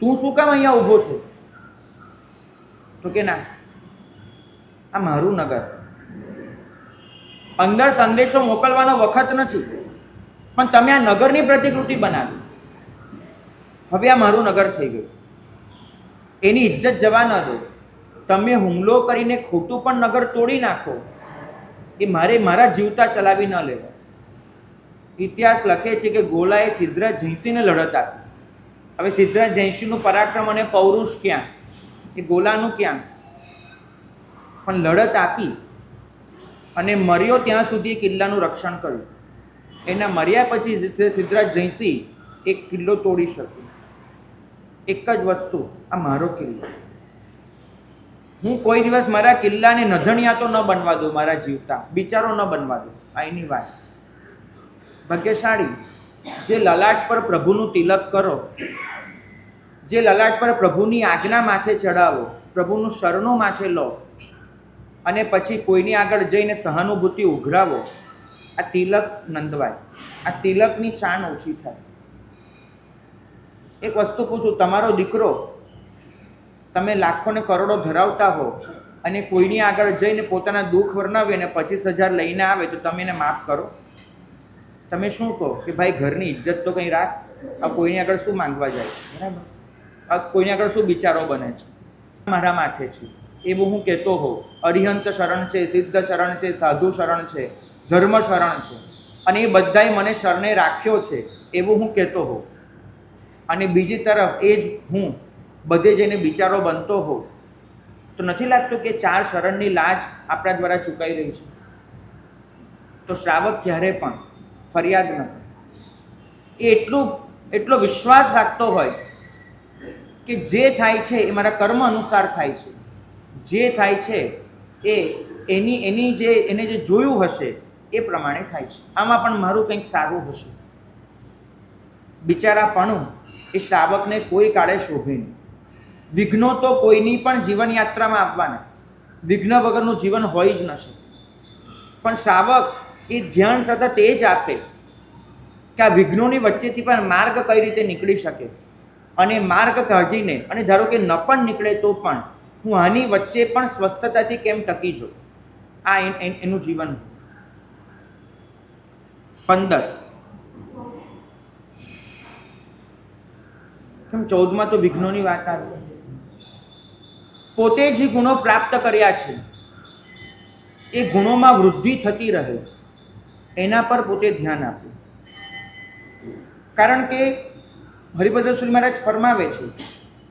તું શું કામ અહીંયા ઊભો છો? તો કે ના, આ મારું નગર, અંદર સંદેશો મોકલવાનો વખત નથી, પણ તમે આ નગરની પ્રતિકૃતિ બનાવી, હવે આ મારું નગર થઈ ગયું, એની ઇજ્જત જવા ન દો. તમે હુમલો કરીને ખોટું પણ નગર તોડી નાખો, એ મારા જીવતા ચલાવી ન લેવા. ઇતિહાસ લખે છે કે ગોલાએ સિદ્ધરાજ જયસિંહને લડત આપી. હવે સિદ્ધરાજ જયસિંહનું પરાક્રમ અને પૌરુષ ક્યાં, એ ગોલાનું ક્યાં? પણ લડત આપી અને મર્યો ત્યાં સુધી કિલ્લાનું રક્ષણ કર્યું. એના મર્યા પછી સિદ્ધરાજ જયસિંહ એક કિલ્લો તોડી શક્યો. એક જ વસ્તુ, આ મારો કિલ્લો, હું કોઈ દિવસ મારા કિલ્લાને નધણિયાતો ન બનવા દઉં, મારા જીવતા બિચારો ન બનવા દઉં. આ એની વાત. ભાગ્યશાળી જે લલાટ પર પ્રભુનું તિલક કરો, જે લલાટ પર પ્રભુની આજ્ઞા માથે ચડાવો, પ્રભુનું શરણું માથે લો અને પછી કોઈની આગળ જઈને સહાનુભૂતિ ઉઘરાવો, આ તિલક નંદવાય, આ તિલકની શાન ઓછી થાય. એક વસ્તુ પૂછું, તમારો દીકરો તમે લાખો ને કરોડો ધરાવતા હો અને કોઈની આગળ જઈને પોતાના દુઃખ વર્ણવે અને 25,000 લઈને આવે તો તમે એને માફ કરો? તમે શું કહો કે ભાઈ ઘરની ઇજ્જત તો કંઈ રાખ, આ કોઈની આગળ શું માંગવા જાય છે? બરાબર, આ કોઈની આગળ શું બિચારો બને છે? મારા માથે છે એવું હું કહેતો હોઉં. અરિહંત શરણ છે, સિદ્ધ શરણ છે, સાધુ શરણ છે, ધર્મ શરણ છે, અને એ બધાએ મને શરણે રાખ્યો છે એવું હું કહેતો હોઉં, અને બીજી તરફ એ જ હું બધે જઈને બિચારો બનતો હોઉં, તો નથી લાગતું કે 4 શરણની લાજ આપણા દ્વારા ચૂકાઈ રહી છે? તો શ્રાવક ક્યારે પણ ફરિયાદ ન કરે. એ એટલો વિશ્વાસ રાખતો હોય કે જે થાય છે એ મારા કર્મ અનુસાર થાય છે, જે થાય છે એને જે જોયું હશે એ પ્રમાણે થાય છે, આમાં પણ મારું કંઈક સારું હશે. બિચારાપણું એ શ્રાવકને કોઈ કાળે શોભે નહીં. વિઘ્નો તો કોઈની પણ જીવનયાત્રામાં આવવાના, વિઘ્ન વગરનું જીવન હોય જ નશે. પણ શ્રાવક એ ધ્યાન સતત એ જ આપે કે આ વિઘ્નોની વચ્ચેથી પણ માર્ગ કઈ રીતે નીકળી શકે, અને માર્ગ કાઢીને, અને ધારો કે ન પણ નીકળે તો પણ હું આની વચ્ચે પણ સ્વસ્થતાથી કેમ ટકી જાઉં, આ એનું જીવન. 15 કેમ 14માં તો વિઘ્નોની વાત આવી. પોતે જે ગુણો પ્રાપ્ત કર્યા છે એ ગુણોમાં વૃદ્ધિ થતી રહે એના પર પોતે ધ્યાન આપવું. કારણ કે હરિભદ્ર સુરી મહારાજ ફરમાવે છે,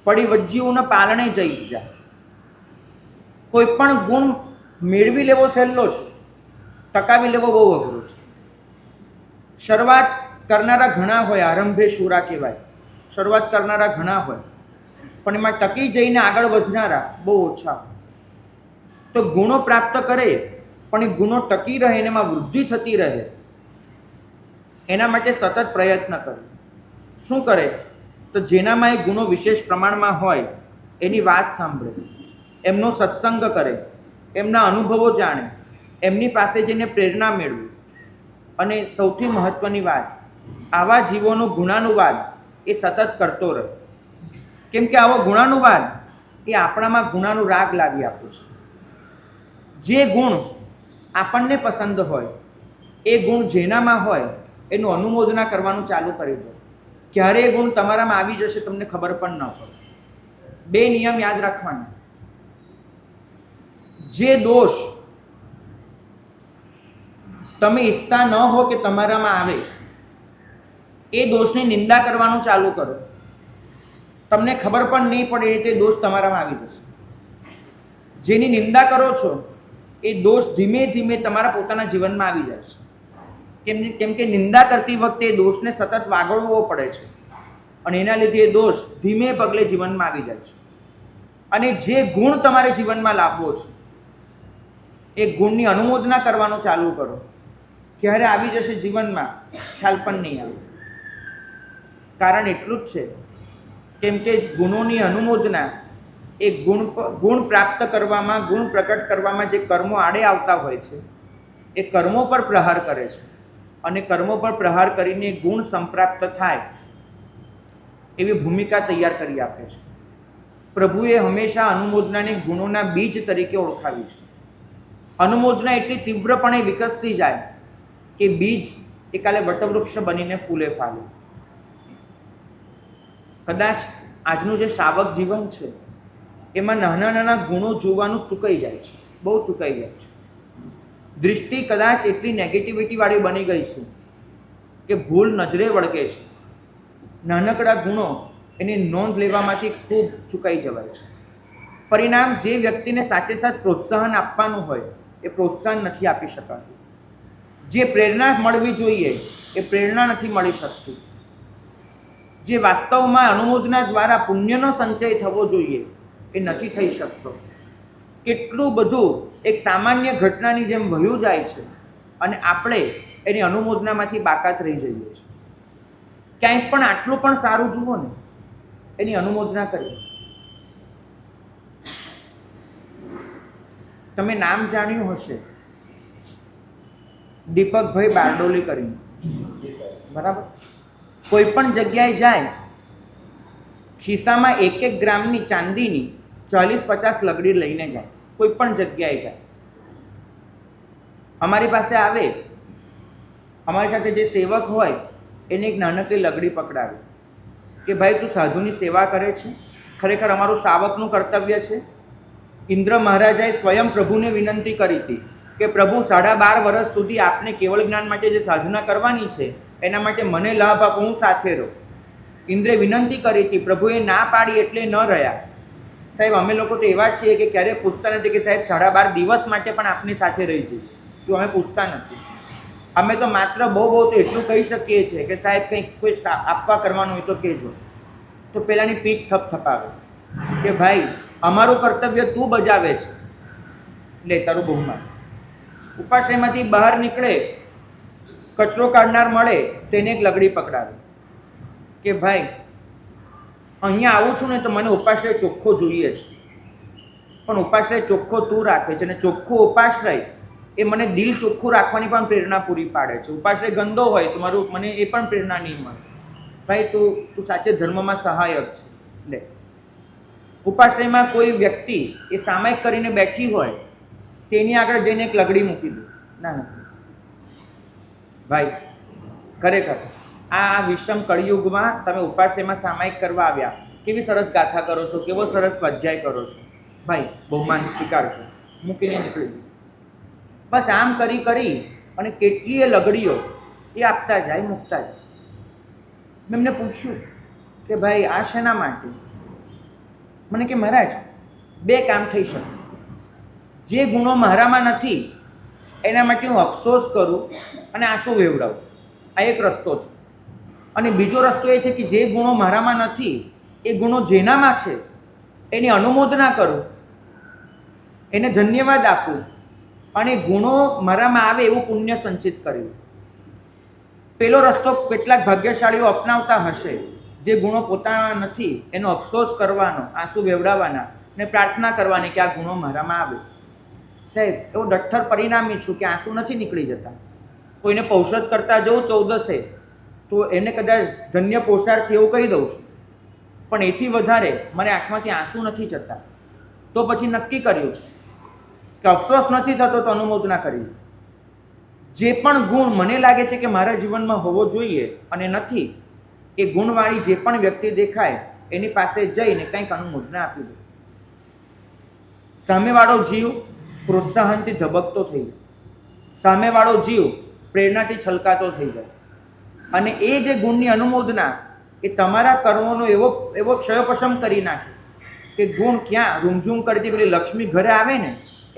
પડી વજ્જીઓને પાલણે જઈ જા. કોઈ પણ ગુણ મેળવી લેવો સહેલો છે, ટકાવી લેવો બહુ અઘરો છે. શરૂઆત કરનારા ઘણા હોય, આરંભે શુરા કહેવાય, શરૂઆત કરનારા ઘણા હોય, પણ એમાં ટકી જઈને આગળ વધનારા બહુ ઓછા હોય. તો ગુણો પ્રાપ્ત કરે પણ એ ગુણો ટકી રહે અને એમાં વૃદ્ધિ થતી રહે એના માટે સતત પ્રયત્ન કરે. શું કરે? તો જેનામાં એ ગુણો વિશેષ પ્રમાણમાં હોય એની વાત સાંભળે, એમનો સત્સંગ કરે, એમના અનુભવો જાણે, એમની પાસે જઈને પ્રેરણા મેળવે. અને સૌથી મહત્ત્વની વાત, આવા જીવોનો ગુણાનુવાદ એ સતત કરતો રહે. કેમ કે આવો ગુણાનુવાદ એ આપણામાં ગુણાનું રાગ લાવી આપે છે. જે ગુણ આપણને પસંદ હોય, એ ગુણ જેનામાં હોય એનું અનુમોદના કરવાનું ચાલુ કરી દો. ક્યારે એ ગુણ તમારામાં આવી જશે તમને ખબર પણ ન પડે. 2 નિયમ યાદ રાખવાના. જે દોષ તમે ઈચ્છતા ન હો કે તમારામાં આવે, એ દોષની નિંદા કરવાનું ચાલુ કરો. તમને ખબર પણ નહીં પડે એ તે દોષ તમારામાં આવી જશે. જેની નિંદા કરો છો એ દોષ ધીમે ધીમે તમારા પોતાના જીવનમાં આવી જાય છે. કેમ કે નિંદા કરતી વખતે એ દોષને સતત વાગળવો પડે છે અને એના લીધે એ દોષ ધીમે પગલે જીવનમાં આવી જાય છે. અને જે ગુણ તમારે જીવનમાં લાવવો છે એ ગુણની અનુમોદના કરવાનું ચાલુ કરો. ક્યારે આવી જશે જીવનમાં ખ્યાલ પણ નહીં આવે. કારણ એટલું જ છે કેમ કે ગુણોની અનુમોદના એ ગુણ પ્રાપ્ત કરવામાં, ગુણ પ્રકટ કરવામાં જે કર્મો આડે આવતા હોય છે એ કર્મો પર પ્રહાર કરે છે અને કર્મો પર પ્રહાર કરીને ગુણ સંપ્રાપ્ત થાય એવી ભૂમિકા તૈયાર કરી આપે છે. પ્રભુએ હંમેશા અનુમોદનાને ગુણોના બીજ તરીકે ઓળખાવી છે. અનુમોદના એટલી તીવ્રપણે વિકસતી જાય કે બીજ એકાલે વટવૃક્ષ બનીને ફૂલે ફાલે. કદાચ આજનું જે શ્રાવક જીવન છે એમાં નાના નાના ગુણો જોવાનું ચૂકાઈ જાય છે, બહુ ચૂકાઈ જાય છે. દૃષ્ટિ કદાચ એટલી નેગેટિવિટીવાળી બની ગઈ છે કે ભૂલ નજરે વળગે છે. નાનકડા ગુણો એની નોંધ લેવામાંથી ખૂબ ચૂકાઈ જવાય છે. પરિણામ, જે વ્યક્તિને સાચે સાચ પ્રોત્સાહન આપવાનું હોય એ પ્રોત્સાહન નથી આપી શકાતું. જે પ્રેરણા મળવી જોઈએ એ પ્રેરણા નથી મળી શકતી. જે વાસ્તવમાં અનુમોદના દ્વારા પુણ્યનો સંચય થવો જોઈએ એ નથી થઈ શકતો. કેટલું બધું એક સામાન્ય ઘટનાની જેમ વહ્યું જાય છે અને આપણે એની અનુમોદનામાંથી બાકાત રહી જઈએ છીએ. ક્યાંય પણ આટલું પણ સારું જુઓ ને, એની અનુમોદના કરીએ. તમે નામ જાણ્યું હશે, દીપકભાઈ બારડોલી કરીને, બરાબર? કોઈ પણ જગ્યાએ જાય, ખિસ્સામાં 1-1 ગ્રામની ચાંદીની 40-50 લગડી લઈને જાય. કોઈ પણ જગ્યાએ જાય, અમારી પાસે આવે, અમારી સાથે જે સેવક હોય એને એક નાનકડી લગડી પકડાવે કે ભાઈ તું સાધુની સેવા કરે છે, ખરેખર અમારું શ્રાવકનું કર્તવ્ય છે. ઇન્દ્ર મહારાજાએ સ્વયં પ્રભુને વિનંતી કરી હતી કે પ્રભુ 12.5 વર્ષ સુધી આપને કેવળ જ્ઞાન માટે જે સાધના કરવાની છે એના માટે મને લાભ આપો, હું સાથે રહું. ઇન્દ્રે વિનંતી કરી હતી, પ્રભુએ ના પાડી એટલે ન રહ્યા. સાહેબ, અમે લોકો તો એવા છીએ કે ક્યારેય પૂછતા નથી કે સાહેબ 12.5 દિવસ માટે પણ આપની સાથે રહી જઈએ, તો અમે પૂછતા નથી. અમે તો માત્ર બહુ તો એટલું કહી શકીએ છીએ કે સાહેબ કંઈક કોઈ આપવા કરવાનું હોય તો કહેજો. તો પેલાની પીઠ થપથપાવે કે ભાઈ અમારું કર્તવ્ય તું બજાવે છે, લે તારું બહુમાન. ઉપાશ્રયમાંથી બહાર નીકળે, કચરો કાઢનાર મળે તેને એક લગડી પકડાવે કે ભાઈ અહીંયા આવું છું ને તો મને ઉપાશ્રય ચોખ્ખો જોઈએ છે, પણ ઉપાશ્રય ચોખ્ખો તું રાખે છે અને ચોખ્ખો ઉપાશ્રય એ મને દિલ ચોખ્ખું રાખવાની પણ પ્રેરણા પૂરી પાડે છે. ઉપાશ્રય ગંદો હોય તો મારું મને એ પણ પ્રેરણા નહીં મળે. ભાઈ તું સાચે ધર્મમાં સહાયક છે, લે. ઉપાશ્રયમાં કોઈ વ્યક્તિ એ સામાયિક કરીને બેઠી હોય તેની આગળ જઈને એક લગડી મૂકી દે. ના ભાઈ, ખરેખર આ વિષમ કળિયુગમાં તમે ઉપાશ્રયમાં સામાયિક કરવા આવ્યા, કેવી સરસ ગાથા કરો છો, કેવો સરસ સ્વાધ્યાય કરો છો, ભાઈ બહુમાન સ્વીકારજો, મૂકીને નીકળી ગયું. બસ આમ કરી અને કેટલીય લગડીઓ એ આપતા જાય, મૂકતા જાય. મેં એમને પૂછ્યું કે ભાઈ આ શેના માટે? મને કે મહારાજ 2 કામ થઈ શકે. જે ગુણો મારામાં નથી એના માટે હું અફસોસ કરું અને આંસુ વેવડાવું, આ એક રસ્તો છે. અને બીજો રસ્તો એ છે કે જે ગુણો મારામાં નથી એ ગુણો જેનામાં છે એની અનુમોદના કરું, એને ધન્યવાદ આપું અને ગુણો મારામાં આવે એવું પુણ્ય સંચિત કર્યું. પેલો રસ્તો કેટલાક ભાગ્યશાળીઓ અપનાવતા હશે, જે ગુણો પોતાના નથી એનો અફસોસ કરવાનો, આંસુ વેવડાવવાના ને પ્રાર્થના કરવાની કે આ ગુણો મારામાં આવે. સાહેબ, એવો ડઠ્ઠર પરિણામી છું કે આંસુ નથી નીકળી જતા. કોઈને પૌષધ કરતા જવું 14 તો એને કદાચ ધન્ય પોષાર્થી એવું કહી દઉં છું, પણ એથી વધારે મને આંખમાંથી આંસુ નથી જતા. તો પછી નક્કી કર્યું છે કે અફસોસ નથી થતો તો અનુમોદના કરવી. જે પણ ગુણ મને લાગે છે કે મારા જીવનમાં હોવો જોઈએ અને નથી, એ ગુણવાળી જે પણ વ્યક્તિ દેખાય એની પાસે જઈને કંઈક અનુમોદના આપી દો. સામેવાળો જીવ પ્રોત્સાહનથી ધબકતો થઈ જાય, સામેવાળો જીવ પ્રેરણાથી છલકાતો થઈ જાય. અને એ જે ગુણની અનુમોદના એ તમારા કર્મોનો એવો ક્ષયોપશમ કરી નાખે કે ગુણ ક્યાં રૂમઝૂમ કરતી પેલી લક્ષ્મી ઘરે આવે ને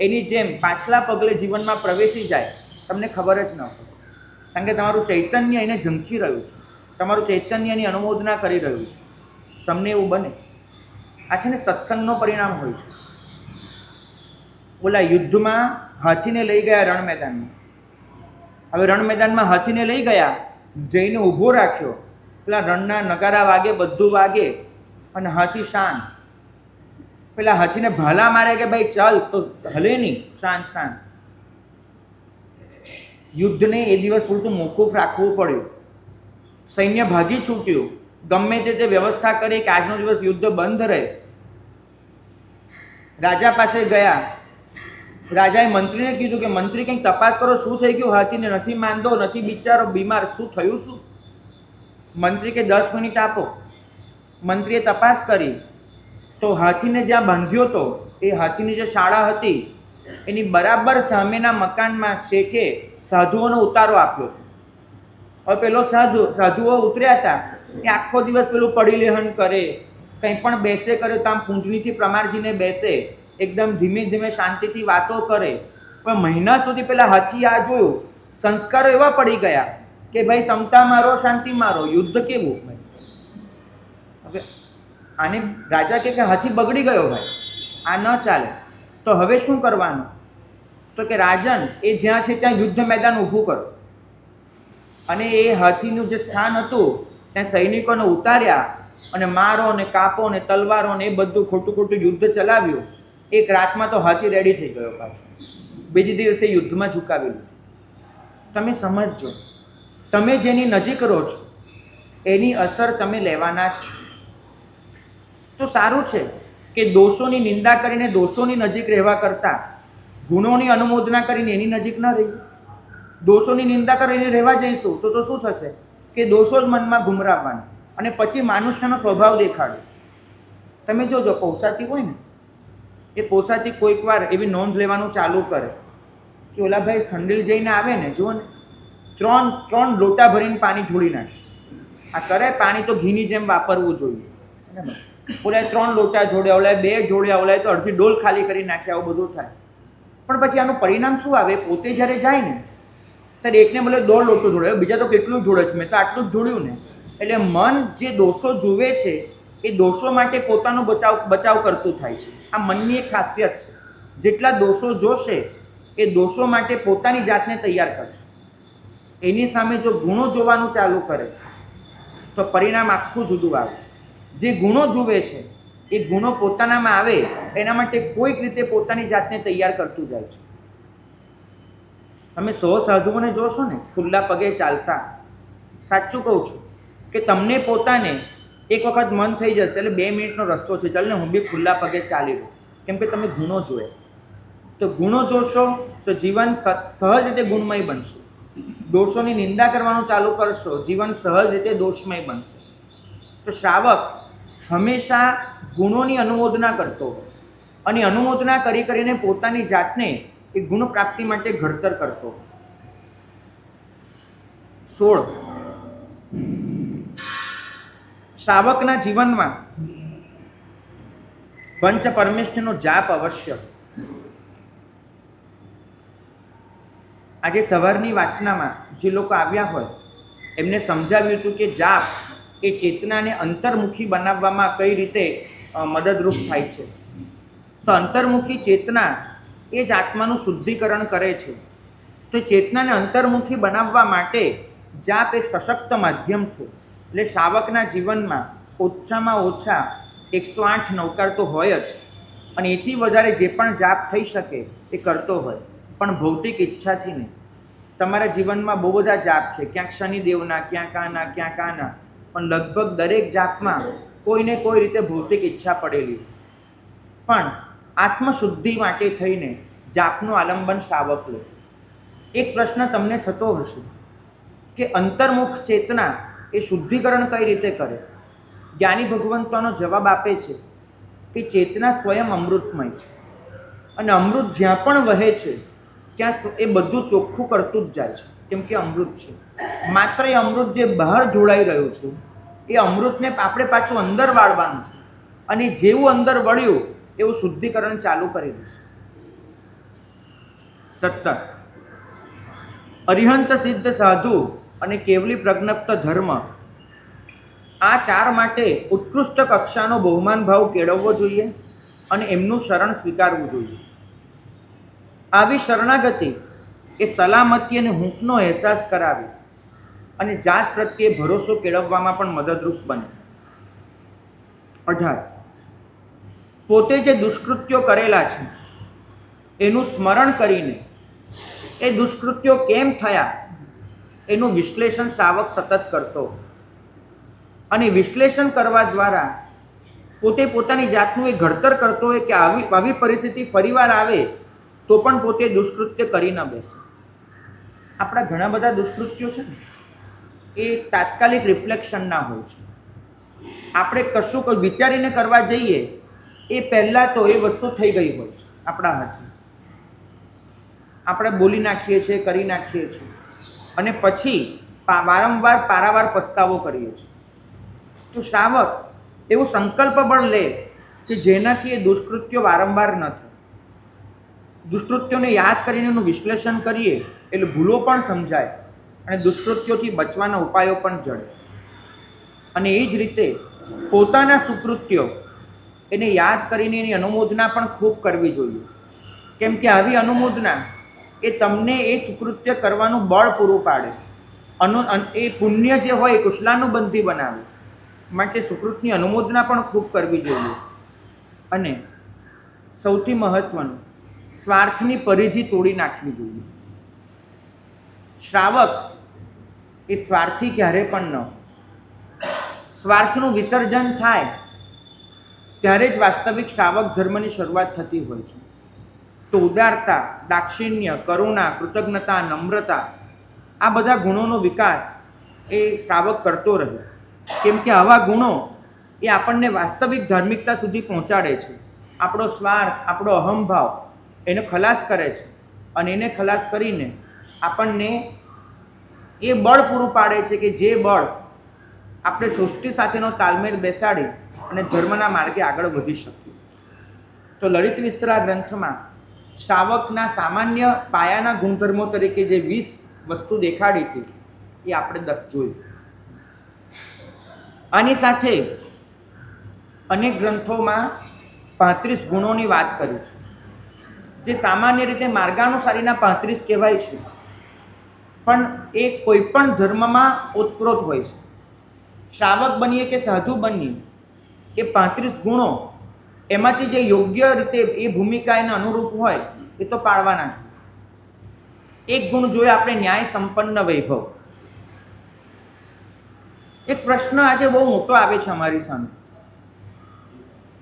એની જેમ પાછલા પગલે જીવનમાં પ્રવેશી જાય, તમને ખબર જ ન પડે. કારણ કે તમારું ચૈતન્ય એને ઝંખી રહ્યું છે, તમારું ચૈતન્ય એની અનુમોદના કરી રહ્યું છે. તમને એવું બને. આ છે ને સત્સંગનો પરિણામ હોય છે. ઓલા યુદ્ધમાં હાથીને લઈ ગયા રણ મેદાનમાં. હવે રણ મેદાનમાં હાથીને લઈ ગયા, જઈને ઊભો રાખ્યો, પેલા રણના નગારા વાગે, બધું વાગે અને હાથી શાંત. પેલા હાથીને ભાલા મારે કે ભાઈ ચાલ, તો હલે નહીં, શાંત શાંત. યુદ્ધને એ દિવસ પૂરતું મોકૂફ રાખવું પડ્યું. સૈન્ય ભાગી છૂટ્યું. ગમે તે વ્યવસ્થા કરી કે આજનો દિવસ યુદ્ધ બંધ રહે. રાજા પાસે ગયા. રાજાએ મંત્રીને કીધું કે મંત્રી કંઈક તપાસ કરો, શું થઈ ગયું હાથીને? નથી માંદો, નથી બિચારો બીમાર, શું થયું શું? મંત્રી કે 10 મિનિટ આપો. મંત્રીએ તપાસ કરી તો હાથીને જ્યાં બાંધ્યો હતો એ હાથીની જે શાળા હતી એની બરાબર સામેના મકાનમાં શેઠે સાધુઓનો ઉતારો આપ્યો. હવે પેલો સાધુઓ ઉતર્યા હતા એ આખો દિવસ પેલું પડી લેહન કરે, કંઈ પણ બેસે કરે તો આમ પૂંજનીથી પ્રમાણજીને બેસે, એકદમ ધીમે ધીમે શાંતિથી વાતો કરે. પણ મહિના સુધી પેલા હાથી આ જોયું, સંસ્કારો એવા પડી ગયા કે ભાઈ સમતા મારો, શાંતિ મારો, યુદ્ધ કેવું ભાઈ. હવે આને રાજા કે હાથી બગડી ગયો ભાઈ, આ ન ચાલે. તો હવે શું કરવાનું? તો કે રાજન, એ જ્યાં છે ત્યાં યુદ્ધ મેદાન ઊભું કરો. અને એ હાથીનું જે સ્થાન હતું ત્યાં સૈનિકોને ઉતાર્યા અને મારો ને કાપો ને તલવારો ને એ બધું ખોટું ખોટું યુદ્ધ ચલાવ્યું. એક રાતમાં તો હાથી રેડી થઈ ગયો પાછો. બીજી દિવસે યુદ્ધમાં ઝુકાવેલું. તમે સમજજો, તમે જેની નજીક રહો છો એની અસર તમે લેવાના જ છો. તો સારું છે કે દોષોની નિંદા કરીને દોષોની નજીક રહેવા કરતાં ગુણોની અનુમોદના કરીને એની નજીક ન રહી. દોષોની નિંદા કરીને રહેવા જઈશું તો શું થશે કે દોષો જ મનમાં ગુમરાવવાના અને પછી મનુષ્યનો સ્વભાવ દેખાડે. તમે જોજો, પૌસાતી હોય ને એ પોસાતી કોઈક વાર એવી નોંધ લેવાનું ચાલુ કરે કે ઓલા ભાઈ ઠંડી જઈને આવે ને, જુઓ ને, ત્રણ લોટા ભરીને પાણી ઢોળી નાખે. આ કરે પાણી તો ઘીની જેમ વાપરવું જોઈએ. ઓલા 3 લોટા ઢોળ્યા, ઓલા 2 ઢોળ્યા, ઓલા તો અડધી ડોલ ખાલી કરી નાખ્યા, આવું બધું થાય. પણ પછી આનું પરિણામ શું આવે? પોતે જ્યારે જાય ને ત્યારે એકને બોલે 1.5 લોટો ઢોળ્યો, બીજા તો કેટલું ઢોળે છે, મેં તો આટલું જ ઢોળ્યું ને. એટલે મન જે દોષો જુએ છે એ દોષો માટે પોતાનો બચાવ કરતું થાય છે. આ મનની એક ખાસિયત છે. જેટલા દોષો જોશે એ દોષો માટે પોતાની જાતને તૈયાર કરશે. એની સામે જો ગુણો જોવાનું ચાલુ કરે તો પરિણામ આખું જુદું આવે. જે ગુણો જુએ છે એ ગુણો પોતાનામાં આવે એના માટે કોઈક રીતે પોતાની જાતને તૈયાર કરતું જાય છે. તમે 100 સાધુઓને જોશો ને ખુલ્લા પગે ચાલતા, સાચું કહું છું કે તમને પોતાને એક વખત મન થઈ જશે એટલે 2 મિનિટનો રસ્તો છે, ચાલ ને હું બી ખુલ્લા પગે ચાલી લઉં. કેમ કે તમે ગુણો જોયા. તો ગુણો જોશો તો જીવન સહજ રીતે ગુણમય બનશે. દોષોની નિંદા કરવાનું ચાલુ કરશો, જીવન સહજ રીતે દોષમય બનશે. તો શ્રાવક હંમેશા ગુણોની અનુમોદના કરતો હોય અને અનુમોદના કરીને પોતાની જાતને એ ગુણ પ્રાપ્તિ માટે ઘડતર કરતો હોય. 16 શ્રાવકના જીવનમાં પંચ પરમેષ્ઠનો જાપ અવશ્ય. આજે સવારની વાંચનામાં જે લોકો આવ્યા હોય એમને સમજાવ્યું હતું કે જાપ એ ચેતનાને અંતર્મુખી બનાવવામાં કઈ રીતે મદદરૂપ થાય છે. તો અંતર્મુખી ચેતના એ જ આત્માનું શુદ્ધિકરણ કરે છે. તો ચેતનાને અંતર્મુખી બનાવવા માટે જાપ એક સશક્ત માધ્યમ છે. એટલે શ્રાવકના જીવનમાં ઓછામાં ઓછા 108 નવકાર તો હોય જ, અને એથી વધારે જે પણ જાપ થઈ શકે એ કરતો હોય, પણ ભૌતિક ઈચ્છાથી નહીં. તમારા જીવનમાં બહુ બધા જાપ છે, ક્યાંક શનિદેવના, ક્યાંક આના, ક્યાંક આના, પણ લગભગ દરેક જાપમાં કોઈને કોઈ રીતે ભૌતિક ઈચ્છા પડેલી. પણ આત્મશુદ્ધિ માટે થઈને જાપનું આલંબન શ્રાવક લો. એક પ્રશ્ન તમને થતો હશે કે અંતર્મુખ ચેતના એ શુદ્ધિકરણ કઈ રીતે કરે? જ્ઞાની ભગવંતોનો જવાબ આપે છે કે ચેતના સ્વયં અમૃતમય છે, અને અમૃત જ્યાં પણ વહે છે ત્યાં એ બધું ચોખ્ખું કરતું જ જાય છે, કેમ કે અમૃત છે. માત્ર એ અમૃત જે બહાર ઢોળાઈ રહ્યું છે એ અમૃતને આપણે પાછું અંદર વાળવાનું છે, અને જેવું અંદર વળ્યું એવું શુદ્ધિકરણ ચાલુ કરી દેશે. 17 અરિહંત સિદ્ધ સાધુ અને કેવલી પ્રજ્ઞપ્ત ધર્મ, આ ચાર માટે ઉત્કૃષ્ટ કક્ષાનો બહુમાન ભાવ કેળવવો જોઈએ અને એમનું શરણ સ્વીકારવું જોઈએ. આવી શરણાગતિ એ સલામતી અને હૂંફનો અહેસાસ કરાવી અને જાત પ્રત્યે ભરોસો કેળવવામાં પણ મદદરૂપ બને. 18 પોતે જે દુષ્કૃત્યો કરેલા છે એનું સ્મરણ કરીને એ દુષ્કૃત્યો કેમ થયા એનું વિશ્લેષણ શ્રાવક સતત કરતો, અને વિશ્લેષણ કરવા દ્વારા પોતે પોતાની જાતનું એ ઘડતર કરતો હોય કે આવી પરિસ્થિતિ ફરીવાર આવે તો પણ પોતે દુષ્કૃત્ય કરી ન બેસે. આપણા ઘણા બધા દુષ્કૃત્યો છે ને એ તાત્કાલિક રિફ્લેક્શનના હોય છે. આપણે કશું વિચારીને કરવા જઈએ એ પહેલાં તો એ વસ્તુ થઈ ગઈ હોય છે આપણા હાથે. આપણે બોલી નાખીએ છીએ, કરી નાખીએ છીએ, અને પછી વારંવાર પારાવાર પસ્તાવો કરીએ છીએ. તો શ્રાવક એવું સંકલ્પ પણ લે કે જેનાથી એ દુષ્કૃત્યો વારંવાર ન થાય. દુષ્કૃત્યોને યાદ કરીને એનું વિશ્લેષણ કરીએ એટલે ભૂલો પણ સમજાય અને દુષ્કૃત્યોથી બચવાના ઉપાયો પણ જડે. અને એ જ રીતે પોતાના સુકૃત્યો એને યાદ કરીને એની અનુમોદના પણ ખૂબ કરવી જોઈએ, કેમ કે આવી અનુમોદના એ તમને એ સુકૃત્ય કરવાનું બળ પૂરું પાડે. એ પુણ્ય જે હોય એ કુશલાનુબંધી બનાવે. માટે સુકૃતની અનુમોદના પણ ખૂબ કરવી જોઈએ. અને સૌથી મહત્વનું, સ્વાર્થની પરિધિ તોડી નાખવી જોઈએ. શ્રાવક એ સ્વાર્થી ક્યારે પણ ન. સ્વાર્થનું વિસર્જન થાય ત્યારે જ વાસ્તવિક શ્રાવક ધર્મની શરૂઆત થતી હોય છે. તો ઉદારતા, દાક્ષિણ્ય, કરુણા, કૃતજ્ઞતા, નમ્રતા, આ બધા ગુણોનો વિકાસ એ શ્રાવક કરતો રહે, કેમ કે આવા ગુણો એ આપણને વાસ્તવિક ધાર્મિકતા સુધી પહોંચાડે છે. આપણો સ્વાર્થ, આપણો અહંભાવ એને ખલાસ કરે છે, અને એને ખલાસ કરીને આપણને એ બળ પૂરું પાડે છે કે જે બળ આપણે સૃષ્ટિ સાથેનો તાલમેલ બેસાડી અને ધર્મના માર્ગે આગળ વધી શકીએ. તો લલિત વિસ્તરા ગ્રંથમાં શ્રાવકના સામાન્ય પાયાના ગુણધર્મો તરીકે જે 20 વસ્તુ દેખાડી હતી એ આપણે જોઈ. આની સાથે અનેક ગ્રંથોમાં 35 ગુણોની વાત કરી છે, જે સામાન્ય રીતે માર્ગાનુસારીના 35 કહેવાય છે, પણ એ કોઈ પણ ધર્મમાં ઓતપ્રોત હોય છે. શ્રાવક બનીએ કે સાધુ બનીએ, એ 35 ગુણો એમાંથી જે યોગ્ય રીતે એ ભૂમિકા એને અનુરૂપ હોય એ તો પાળવાના છે. એક ગુણ જોઈએ આપણે, ન્યાય સંપન્ન વૈભવ. એક પ્રશ્ન આજે બહુ મોટો આવે છે અમારી સામે.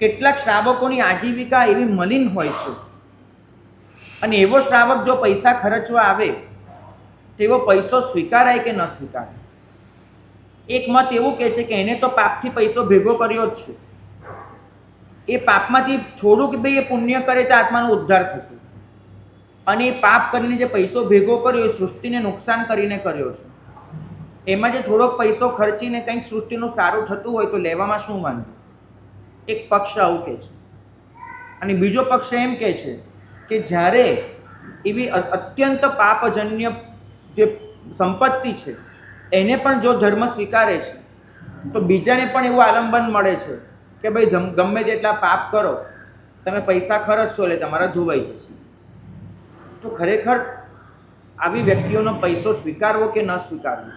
કેટલાક શ્રાવકોની આજીવિકા એવી મલિન હોય છે, અને એવો શ્રાવક જો પૈસા ખર્ચવા આવે તેવો પૈસો સ્વીકારાય કે ન સ્વીકારાય? એક મત એવું કહે છે કે એને તો પાપથી પૈસો ભેગો કર્યો જ છે, એ પાપમાંથી થોડુંક બી એ પુણ્ય કરે તો આત્માનો ઉદ્ધાર થશે, અને એ પાપ કરીને જે પૈસો ભેગો કર્યો એ સૃષ્ટિને નુકસાન કરીને કર્યો છે. એમાં જે થોડોક પૈસો ખર્ચીને કંઈક સૃષ્ટિનું સારું થતું હોય તો લેવામાં શું વાંધો? એક પક્ષ આવું કહે છે, અને બીજો પક્ષ એમ કહે છે કે જ્યારે એવી અત્યંત પાપજન્ય જે સંપત્તિ છે એને પણ જો ધર્મ સ્વીકારે છે તો બીજાને પણ એવું આલંબન મળે છે કે ભાઈ ગમે તેટલા પાપ કરો, તમે પૈસા ખર્ચશો એટલે તમારા ધોવાઈ જશે. તો ખરેખર આવી વ્યક્તિઓનો પૈસો સ્વીકારવો કે ન સ્વીકારવો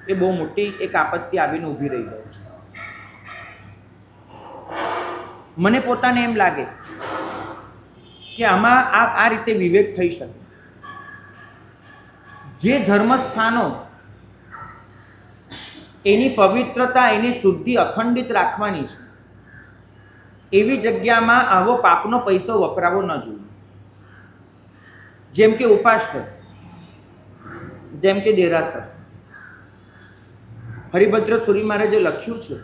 એ બહુ મોટી એક આપત્તિ આવીને ઊભી રહી જાય છે. મને પોતાને એમ લાગે કે આમાં આ રીતે વિવેક થઈ શકે. જે ધર્મસ્થાનો એની પવિત્રતા, એની શુદ્ધિ અખંડિત રાખવાની છે, એવી જગ્યામાં આવો પાપનો પૈસો વપરાવો ન જોઈએ. જેમ કે ઉપાશ્રય, જેમ કે દેરાસર. હરિભદ્ર સુરી મહારાજે લખ્યું છે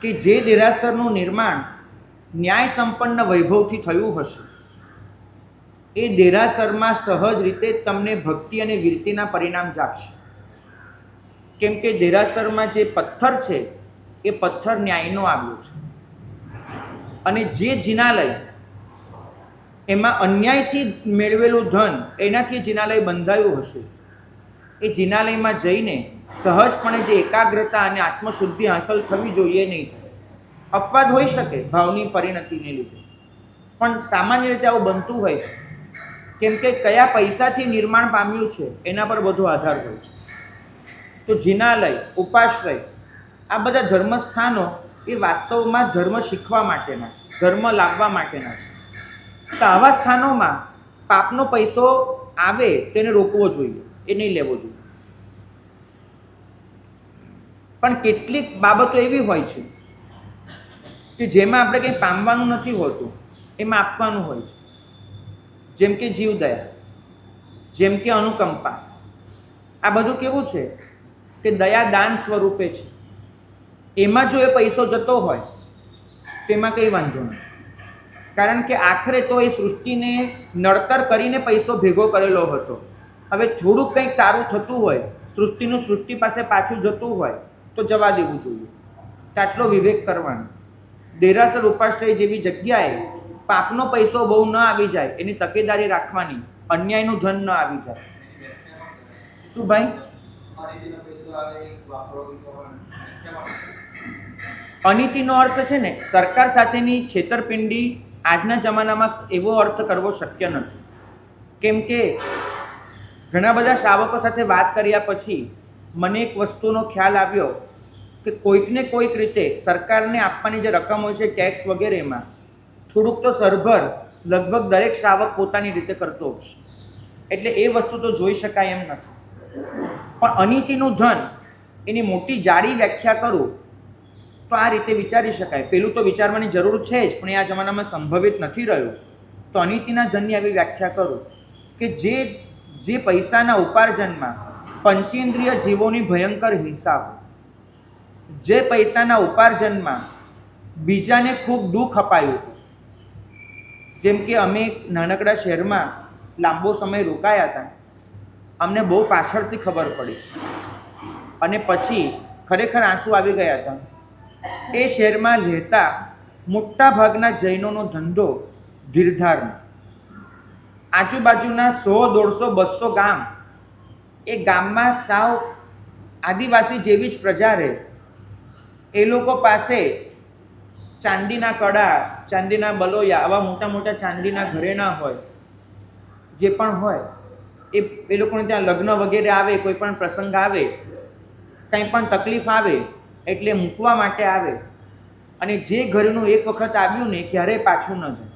કે જે દેરાસરનું નિર્માણ ન્યાય સંપન્ન વૈભવથી થયું હશે, એ દેરાસરમાં સહજ રીતે તમને ભક્તિ અને વીરતીના પરિણામ જાગશે. કેમ કે દેરાસરમાં જે પથ્થર છે એ પથ્થર ન્યાયનો આવ્યો છે, અને જે જિનાલય એમાં અન્યાયથી મેળવેલું ધન, એનાથી જિનાલય બંધાયું હશે, એ જિનાલયમાં જઈને સહજપણે જે એકાગ્રતા અને આત્મશુદ્ધિ હાંસલ થવી જોઈએ નહીં થાય. અપવાદ હોઈ શકે ભાવની પરિણતિને લીધે, પણ સામાન્ય રીતે આવું બનતું હોય છે. કેમ કે કયા પૈસાથી નિર્માણ પામ્યું છે એના પર બધો આધાર હોય છે. તો જિનાલય, ઉપાશ્રય, આ બધા ધર્મસ્થાનો એ વાસ્તવમાં ધર્મ શીખવા માટેના છે, ધર્મ લાવવા માટેના છે. તો આવા સ્થાનોમાં પાપનો પૈસો આવે તેને રોકવો જોઈએ, એ નહીં લેવો જોઈએ. પણ કેટલીક બાબતો એવી હોય છે કે જેમાં આપણે કંઈ પામવાનું નથી હોતું, એમાં આપવાનું હોય છે. જેમ કે જીવદયા, જેમ કે અનુકંપા. આ બધું કેવું છે કે દયા દાન સ્વરૂપે છે. એમાં જો એ પૈસો જતો હોય તો એમાં કંઈ વાંધો નથી, કારણ કે આખરે તો એ સૃષ્ટિને નડતર કરીને પૈસો ભેગો કરેલો હતો. હવે થોડુંક કંઈક સારું થતું હોય, સૃષ્ટિનું સૃષ્ટિ પાસે પાછું જતું હોય તો જવા દેવું જોઈએ. તો આટલો વિવેક કરવાનો. દેરાસર, ઉપાશ્રય જેવી જગ્યાએ પાપનો પૈસો બહુ ન આવી જાય એની તકેદારી રાખવાની, અન્યાયનું ધન ન આવી જાય. શું ભાઈ? અનીતિનો અર્થ છે ને સરકાર સાથેની છેતરપિંડી. આજના જમાનામાં એવો અર્થ કરવો શક્ય નથી. કેમ કે ઘણા બધા શ્રાવકો સાથે વાત કર્યા પછી મને એક વસ્તુનો ખ્યાલ આવ્યો કે કોઈકને કોઈક રીતે સરકારને આપવાની જે રકમ હોય છે ટેક્સ વગેરેમાં થોડુંક તો સરભર લગભગ દરેક શ્રાવક પોતાની રીતે કરતો હશે. એટલે એ વસ્તુ તો જોઈ શકાય એમ નથી. પણ અનીતિનું ધન, એની મોટી જાડી વ્યાખ્યા કરું તો આ રીતે વિચારી શકાય. પેલું તો વિચારવાની જરૂર છે જ, પણ એ આ જમાનામાં સંભવિત નથી રહ્યું. તો અનીતિના ધનની આવી વ્યાખ્યા કરું કે જે પૈસાના ઉપાર્જનમાં પંચેન્દ્રિય જીવોની ભયંકર હિંસા હોય, જે પૈસાના ઉપાર્જનમાં બીજાને ખૂબ દુઃખ અપાયું. જેમ કે અમે એક નાનકડા શહેરમાં લાંબો સમય રોકાયા હતા, અમને બહુ પાછળથી ખબર પડી અને પછી ખરેખર આંસુ આવી ગયા હતા. એ શહેરમાં રહેતા મોટા ભાગના જૈનોનો ધંધો ધીરધારનો. આજુબાજુના 100, 150, 200 ગામ, એ ગામમાં સાવ આદિવાસી જેવી જ પ્રજા રહે. એ લોકો પાસે ચાંદીના કડા, ચાંદીના બલોયા, આવા મોટા મોટા ચાંદીના ઘરેણાં હોય, જે પણ હોય એ લોકોને ત્યાં લગ્ન વગેરે આવે, કોઈ પણ પ્રસંગ આવે, કંઈ પણ તકલીફ આવે એટલે મૂકવા માટે આવે. અને જે ઘરનું એક વખત આવ્યું ને ક્યારેય પાછું ન જાય,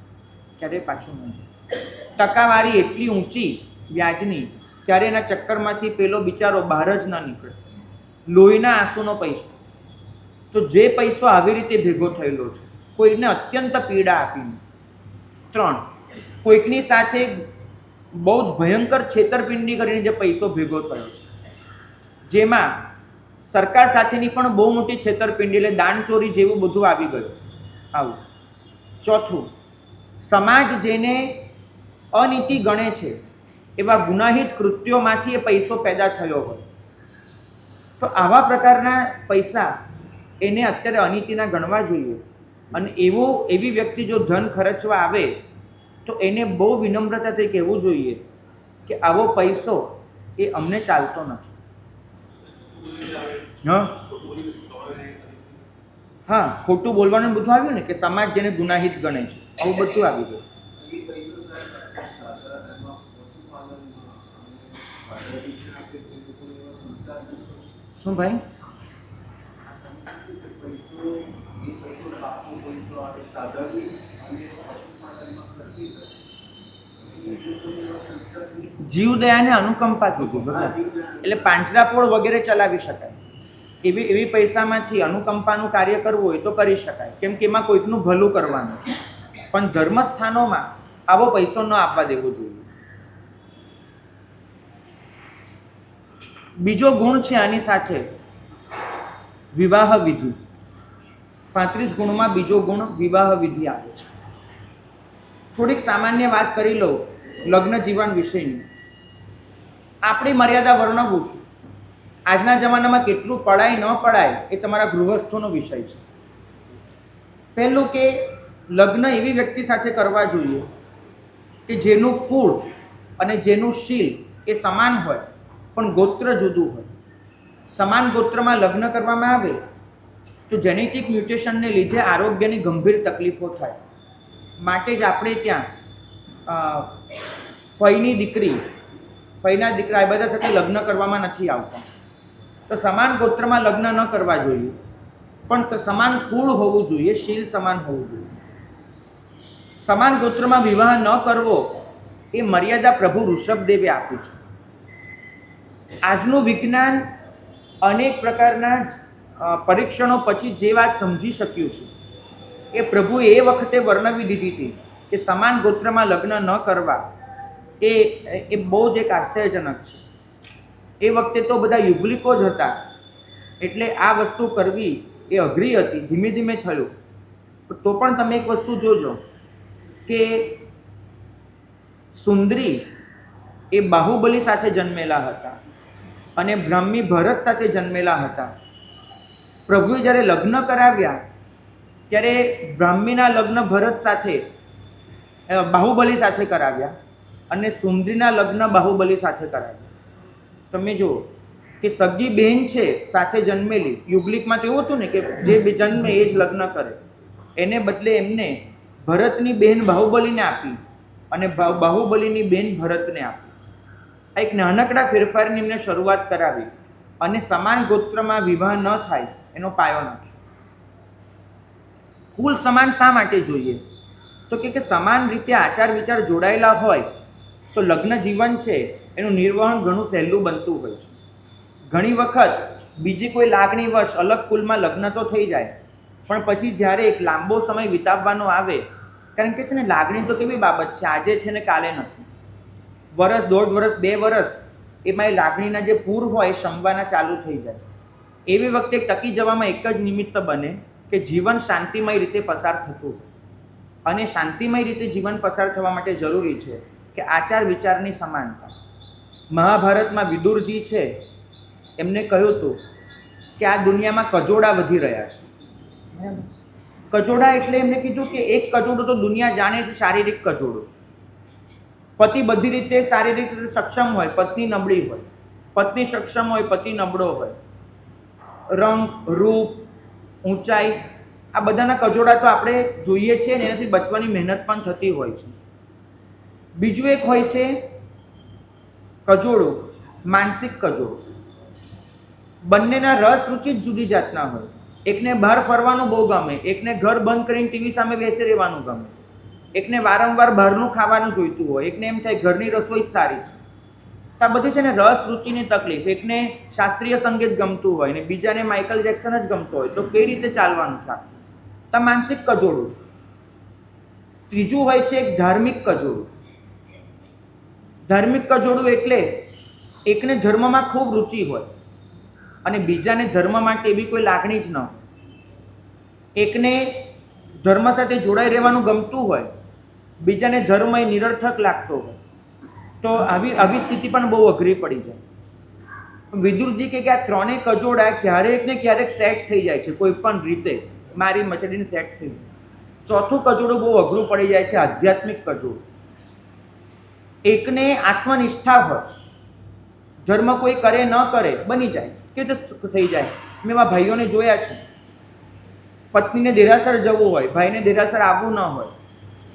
ક્યારેય પાછું ન જાય. ટકાવારી એટલી ઊંચી વ્યાજની, ત્યારે એના ચક્કરમાંથી પેલો બિચારો બહાર જ ન નીકળે. લોહીના આંસુનો પૈસો. તો જે પૈસો આવી રીતે ભેગો થયેલો છે, કોઈને અત્યંત પીડા આપીને. 3, કોઈકની સાથે બહુ જ ભયંકર છેતરપિંડી કરીને જે પૈસો ભેગો થયો છે, જેમાં સરકાર સાથેની પણ બહુ મોટી છેતરપિંડી, એટલે દાણચોરી જેવું બધું આવી ગયું. આવું. 4, સમાજ જેને અનીતિ ગણે છે એવા ગુનાહિત કૃત્યોમાંથી એ પૈસો પેદા થયો હોય, તો આવા પ્રકારના પૈસા એને અત્યારે અનીતિના ગણવા જોઈએ. અને એવી વ્યક્તિ જો ધન ખર્ચવા આવે તો એને બહુ વિનમ્રતાથી કહેવું જોઈએ કે આવો પૈસો એ અમને ચાલતો નથી. હા, ખોટું બોલવાનું બધું આવ્યું ને, કે સમાજ જેને ગુનાહિત ગણે છે, આવું બધું આવી ગયું. શું ભાઈ? જીવદયાને અનુકંપા કીધું બરાબર. એટલે પાંજરાપોળ વગેરે ચલાવી શકાય. એવી પૈસામાંથી અનુકંપાનું કાર્ય કરવું હોય તો કરી શકાય, કેમ કે એમાં કોઈકનું ભલું કરવાનું છે. પણ ધર્મસ્થાનોમાં આવો પૈસો ન આપવા દેવો જોઈએ. બીજો ગુણ છે આની સાથે વિવાહ વિધિ. 35 ગુણમાં બીજો ગુણ વિવાહ વિધિ આવે છે. થોડીક સામાન્ય વાત કરી લઉં લગ્ન જીવન વિશેની. આપણી મર્યાદા વર્ણવું છું. આજના જમાનામાં કેટલું પડાય ન પડાય એ તમારા ગૃહસ્થોનો વિષય છે. પહેલું કે લગ્ન એવી વ્યક્તિ સાથે કરવા જોઈએ કે જેનું કુળ અને જેનું શીલ એ સમાન હોય પણ ગોત્ર જુદું હોય. સમાન ગોત્રમાં લગ્ન કરવામાં આવે તો જેનેટિક મ્યુટેશનને લીધે આરોગ્યની ગંભીર તકલીફો થાય. માટે જ આપણે ત્યાં ફઈની દીકરી, ફઈના દીકરા એ બધા સાથે લગ્ન કરવામાં નથી આવતા. તો સમાન ગોત્રમાં લગ્ન ન કરવા જોઈએ, પણ સમાન કુળ હોવું જોઈએ, શીલ સમાન હોવું જોઈએ. સમાન ગોત્રમાં વિવાહ ન કરવો એ મર્યાદા પ્રભુ ઋષભદેવે આપી છે. આજનું વિજ્ઞાન અનેક પ્રકારના પરીક્ષણો પછી જે વાત સમજી શક્યું છે એ પ્રભુએ એ વખતે વર્ણવી દીધી હતી કે સમાન ગોત્રમાં લગ્ન ન કરવા એ બહુ જ એક આશ્ચર્યજનક છે. એ વખતે તો બધા યુગલિકો જ હતા, એટલે આ વસ્તુ કરવી એ અઘરી હતી. ધીમે ધીમે થયું. તો પણ તમે એક વસ્તુ જોજો કે સુંદરી એ બાહુબલી સાથે જન્મેલા હતા અને બ્રાહ્મી ભરત સાથે જન્મેલા હતા. પ્રભુએ જ્યારે લગ્ન કરાવ્યા ત્યારે બ્રાહ્મીના લગ્ન ભરત સાથે બાહુબલી સાથે કરાવ્યા અને સુંદરીના લગ્ન બાહુબલી સાથે કરાવ્યા. તમે જુઓ કે સગી બહેન છે સાથે જન્મેલી. યુગલિકમાં તો એવું હતું ને કે જે જન્મે એ જ લગ્ન કરે. એને બદલે એમને ભરતની બહેન બાહુબલીને આપી અને બાહુબલીની બહેન ભરતને આપી. આ એક નાનકડા ફેરફારની એમને શરૂઆત કરાવી અને સમાન ગોત્રમાં વિવાહ ન થાય એનો પાયો નાખ્યો. કુલ સમાન શા માટે જોઈએ? તો કે સમાન રીતે આચાર વિચાર જોડાયેલા હોય તો લગ્ન જીવન છે એનું નિર્વહન ઘણું સહેલું બનતું હોય છે. ઘણી વખત બીજી કોઈ લાગણીવશ અલગ કુલમાં લગ્ન તો થઈ જાય, પણ પછી જ્યારે એક લાંબો સમય વિતાવવાનો આવે, કારણ કે છે ને લાગણી તો કેવી બાબત છે, આજે છે ને કાલે નથી. વરસ, 1.5 વર્ષ, 2 વર્ષ એમાં એ લાગણીના જે પૂર હોય એ શમવાના ચાલુ થઈ જાય. એવી વખતે ટકી જવામાં એક જ નિમિત્ત બને કે જીવન શાંતિમય રીતે પસાર થતું. અને શાંતિમય રીતે જીવન પસાર થવા માટે જરૂરી છે કે આચાર વિચારની સમાનતા. મહાભારતમાં વિદુરજી છે એમને કહ્યું હતું કે આ દુનિયામાં કજોડા વધી રહ્યા છે. કજોડા એટલે એમને કીધું કે એક કજોડો તો દુનિયા જાણે છે, શારીરિક કજોડો. પતિ બધી રીતે શારીરિક રીતે સક્ષમ હોય, પત્ની નબળી હોય. પત્ની સક્ષમ હોય, પતિ નબળો હોય. રંગ, રૂપ, ઊંચાઈ, આ બધાના કજોડા તો આપણે જોઈએ છીએ ને એનાથી બચવાની મહેનત પણ થતી હોય છે. બીજું એક હોય છે કજોડો, માનસિક કજોડો. બંનેના રસ રુચિ જ જુદી જાતના હોય. એકને બહાર ફરવાનું બહુ ગમે, એકને ઘર બંધ કરીને ટીવી સામે બેસી રહેવાનું ગમે, એકને વારંવાર બહારનું ખાવાનું જોઈતું હોય, એકને એમ થાય ઘરની રસોઈ જ સારી છે. આ બધી છે ને રસ રુચિની તકલીફ. એકને શાસ્ત્રીય સંગીત ગમતું હોય ને બીજાને માઇકલ જેક્સન જ ગમતો હોય, તો કઈ રીતે ચાલવાનું છે? આ માનસિક કજોડું છે. ત્રીજું હોય છે એક ધાર્મિક કજોડું. ધાર્મિક કજોડું એટલે એકને ધર્મમાં ખૂબ રુચિ હોય અને બીજાને ધર્મ માટે એવી કોઈ લાગણી જ ન હોય. એકને ધર્મ સાથે જોડાઈ રહેવાનું ગમતું હોય, બીજાને ધર્મ એ નિરર્થક લાગતો હોય, તો આવી સ્થિતિ પણ બહુ અઘરી પડી જાય. વિદુરજી કે આ ત્રણેય કજોડા ક્યારેક ને ક્યારેક સેટ થઈ જાય છે, કોઈ પણ રીતે મારી મચડીને સેટ થઈ જાય. ચોથું કજોડું બહુ અઘરું પડી જાય છે, આધ્યાત્મિક કજોડું. એકને આત્મનિષ્ઠા હોય, ધર્મ કોઈ કરે ન કરે બની જાય કે થઈ જાય. મેં એવા ભાઈઓને જોયા છે, પત્નીને દેરાસર જવું હોય, ભાઈને દેરાસર આવવું ન હોય,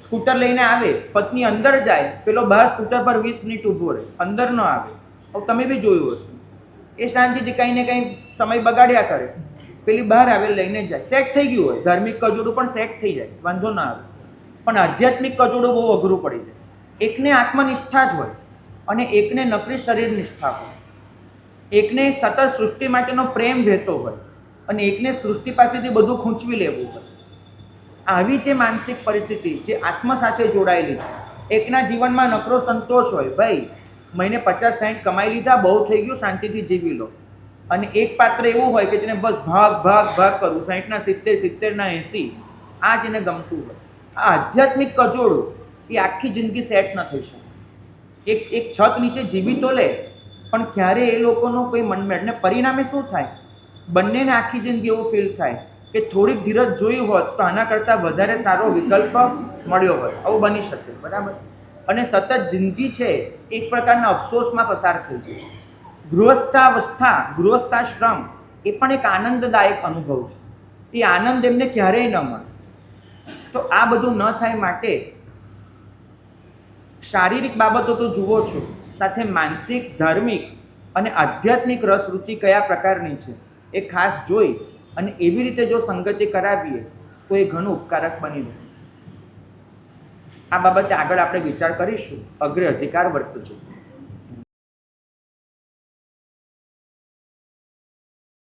સ્કૂટર લઈને આવે, પત્ની અંદર જાય, પેલો બહાર સ્કૂટર પર 20 મિનિટ ઊભો રહે, અંદર ન આવે. હવે તમે બી જોયું હશે, એ શાંતિથી કંઈ ને કંઈ સમય બગાડ્યા કરે. પેલી બહાર આવે લઈને જાય, સેટ થઈ ગયું હોય. ધાર્મિક કજોડું પણ સેટ થઈ જાય, વાંધો ના આવે. પણ આધ્યાત્મિક કજોડું બહુ અઘરું પડી જાય. એકને આત્મનિષ્ઠા જ હોય અને એકને નકરી શરીર નિષ્ઠા હોય. એકને સતત સૃષ્ટિ માટેનો પ્રેમ વહેતો હોય અને એકને સૃષ્ટિ પાસેથી બધું ખૂંચવી લેવું હોય. આવી જે માનસિક પરિસ્થિતિ જે આત્મ સાથે જોડાયેલી છે, એકના જીવનમાં નકરો સંતોષ હોય, ભાઈ મહિને 50-60 કમાઈ લીધા, બહુ થઈ ગયું, શાંતિથી જીવી લો. અને એક પાત્ર એવું હોય કે જેને બસ ભાગ ભાગ ભાગ કરવું, 60ના 70, 70ના 80, આ જેને ગમતું હોય. આ આધ્યાત્મિક કજોડું એ આખી જિંદગી સેટ ન થઈ શકે. એક છત નીચે જીવી તો લે, પણ ક્યારે એ લોકોનો કોઈ મનમેળ, ને પરિણામે શું થાય? બંનેને આખી જિંદગી એવું ફીલ થાય કે થોડીક ધીરજ જોઈ હોત તો આના કરતાં વધારે સારો વિકલ્પ મળ્યો હોત. આવું બની શકે, બરાબર? અને સતત જિંદગી છે એક પ્રકારના અફસોસમાં પસાર થઈ જાય. ગૃહસ્થાવસ્થા, ગૃહસ્થાશ્રમ એ પણ એક આનંદદાયક અનુભવ છે. એ આનંદ એમને ક્યારેય ન મળે. તો આ બધું ન થાય માટે શારીરિક બાબતો તો જુઓ છો, સાથે માનસિક, ધાર્મિક અને આધ્યાત્મિક રસ રુચિ કયા પ્રકારની છે એ ખાસ જોઈ અને એવી રીતે જો સંગતિ કરાવીએ તો એ ઘણું ઉપકારક બની રહે. આ બાબતે આગળ આપણે વિચાર કરીશું. અગ્રે અધિકાર વર્તજો.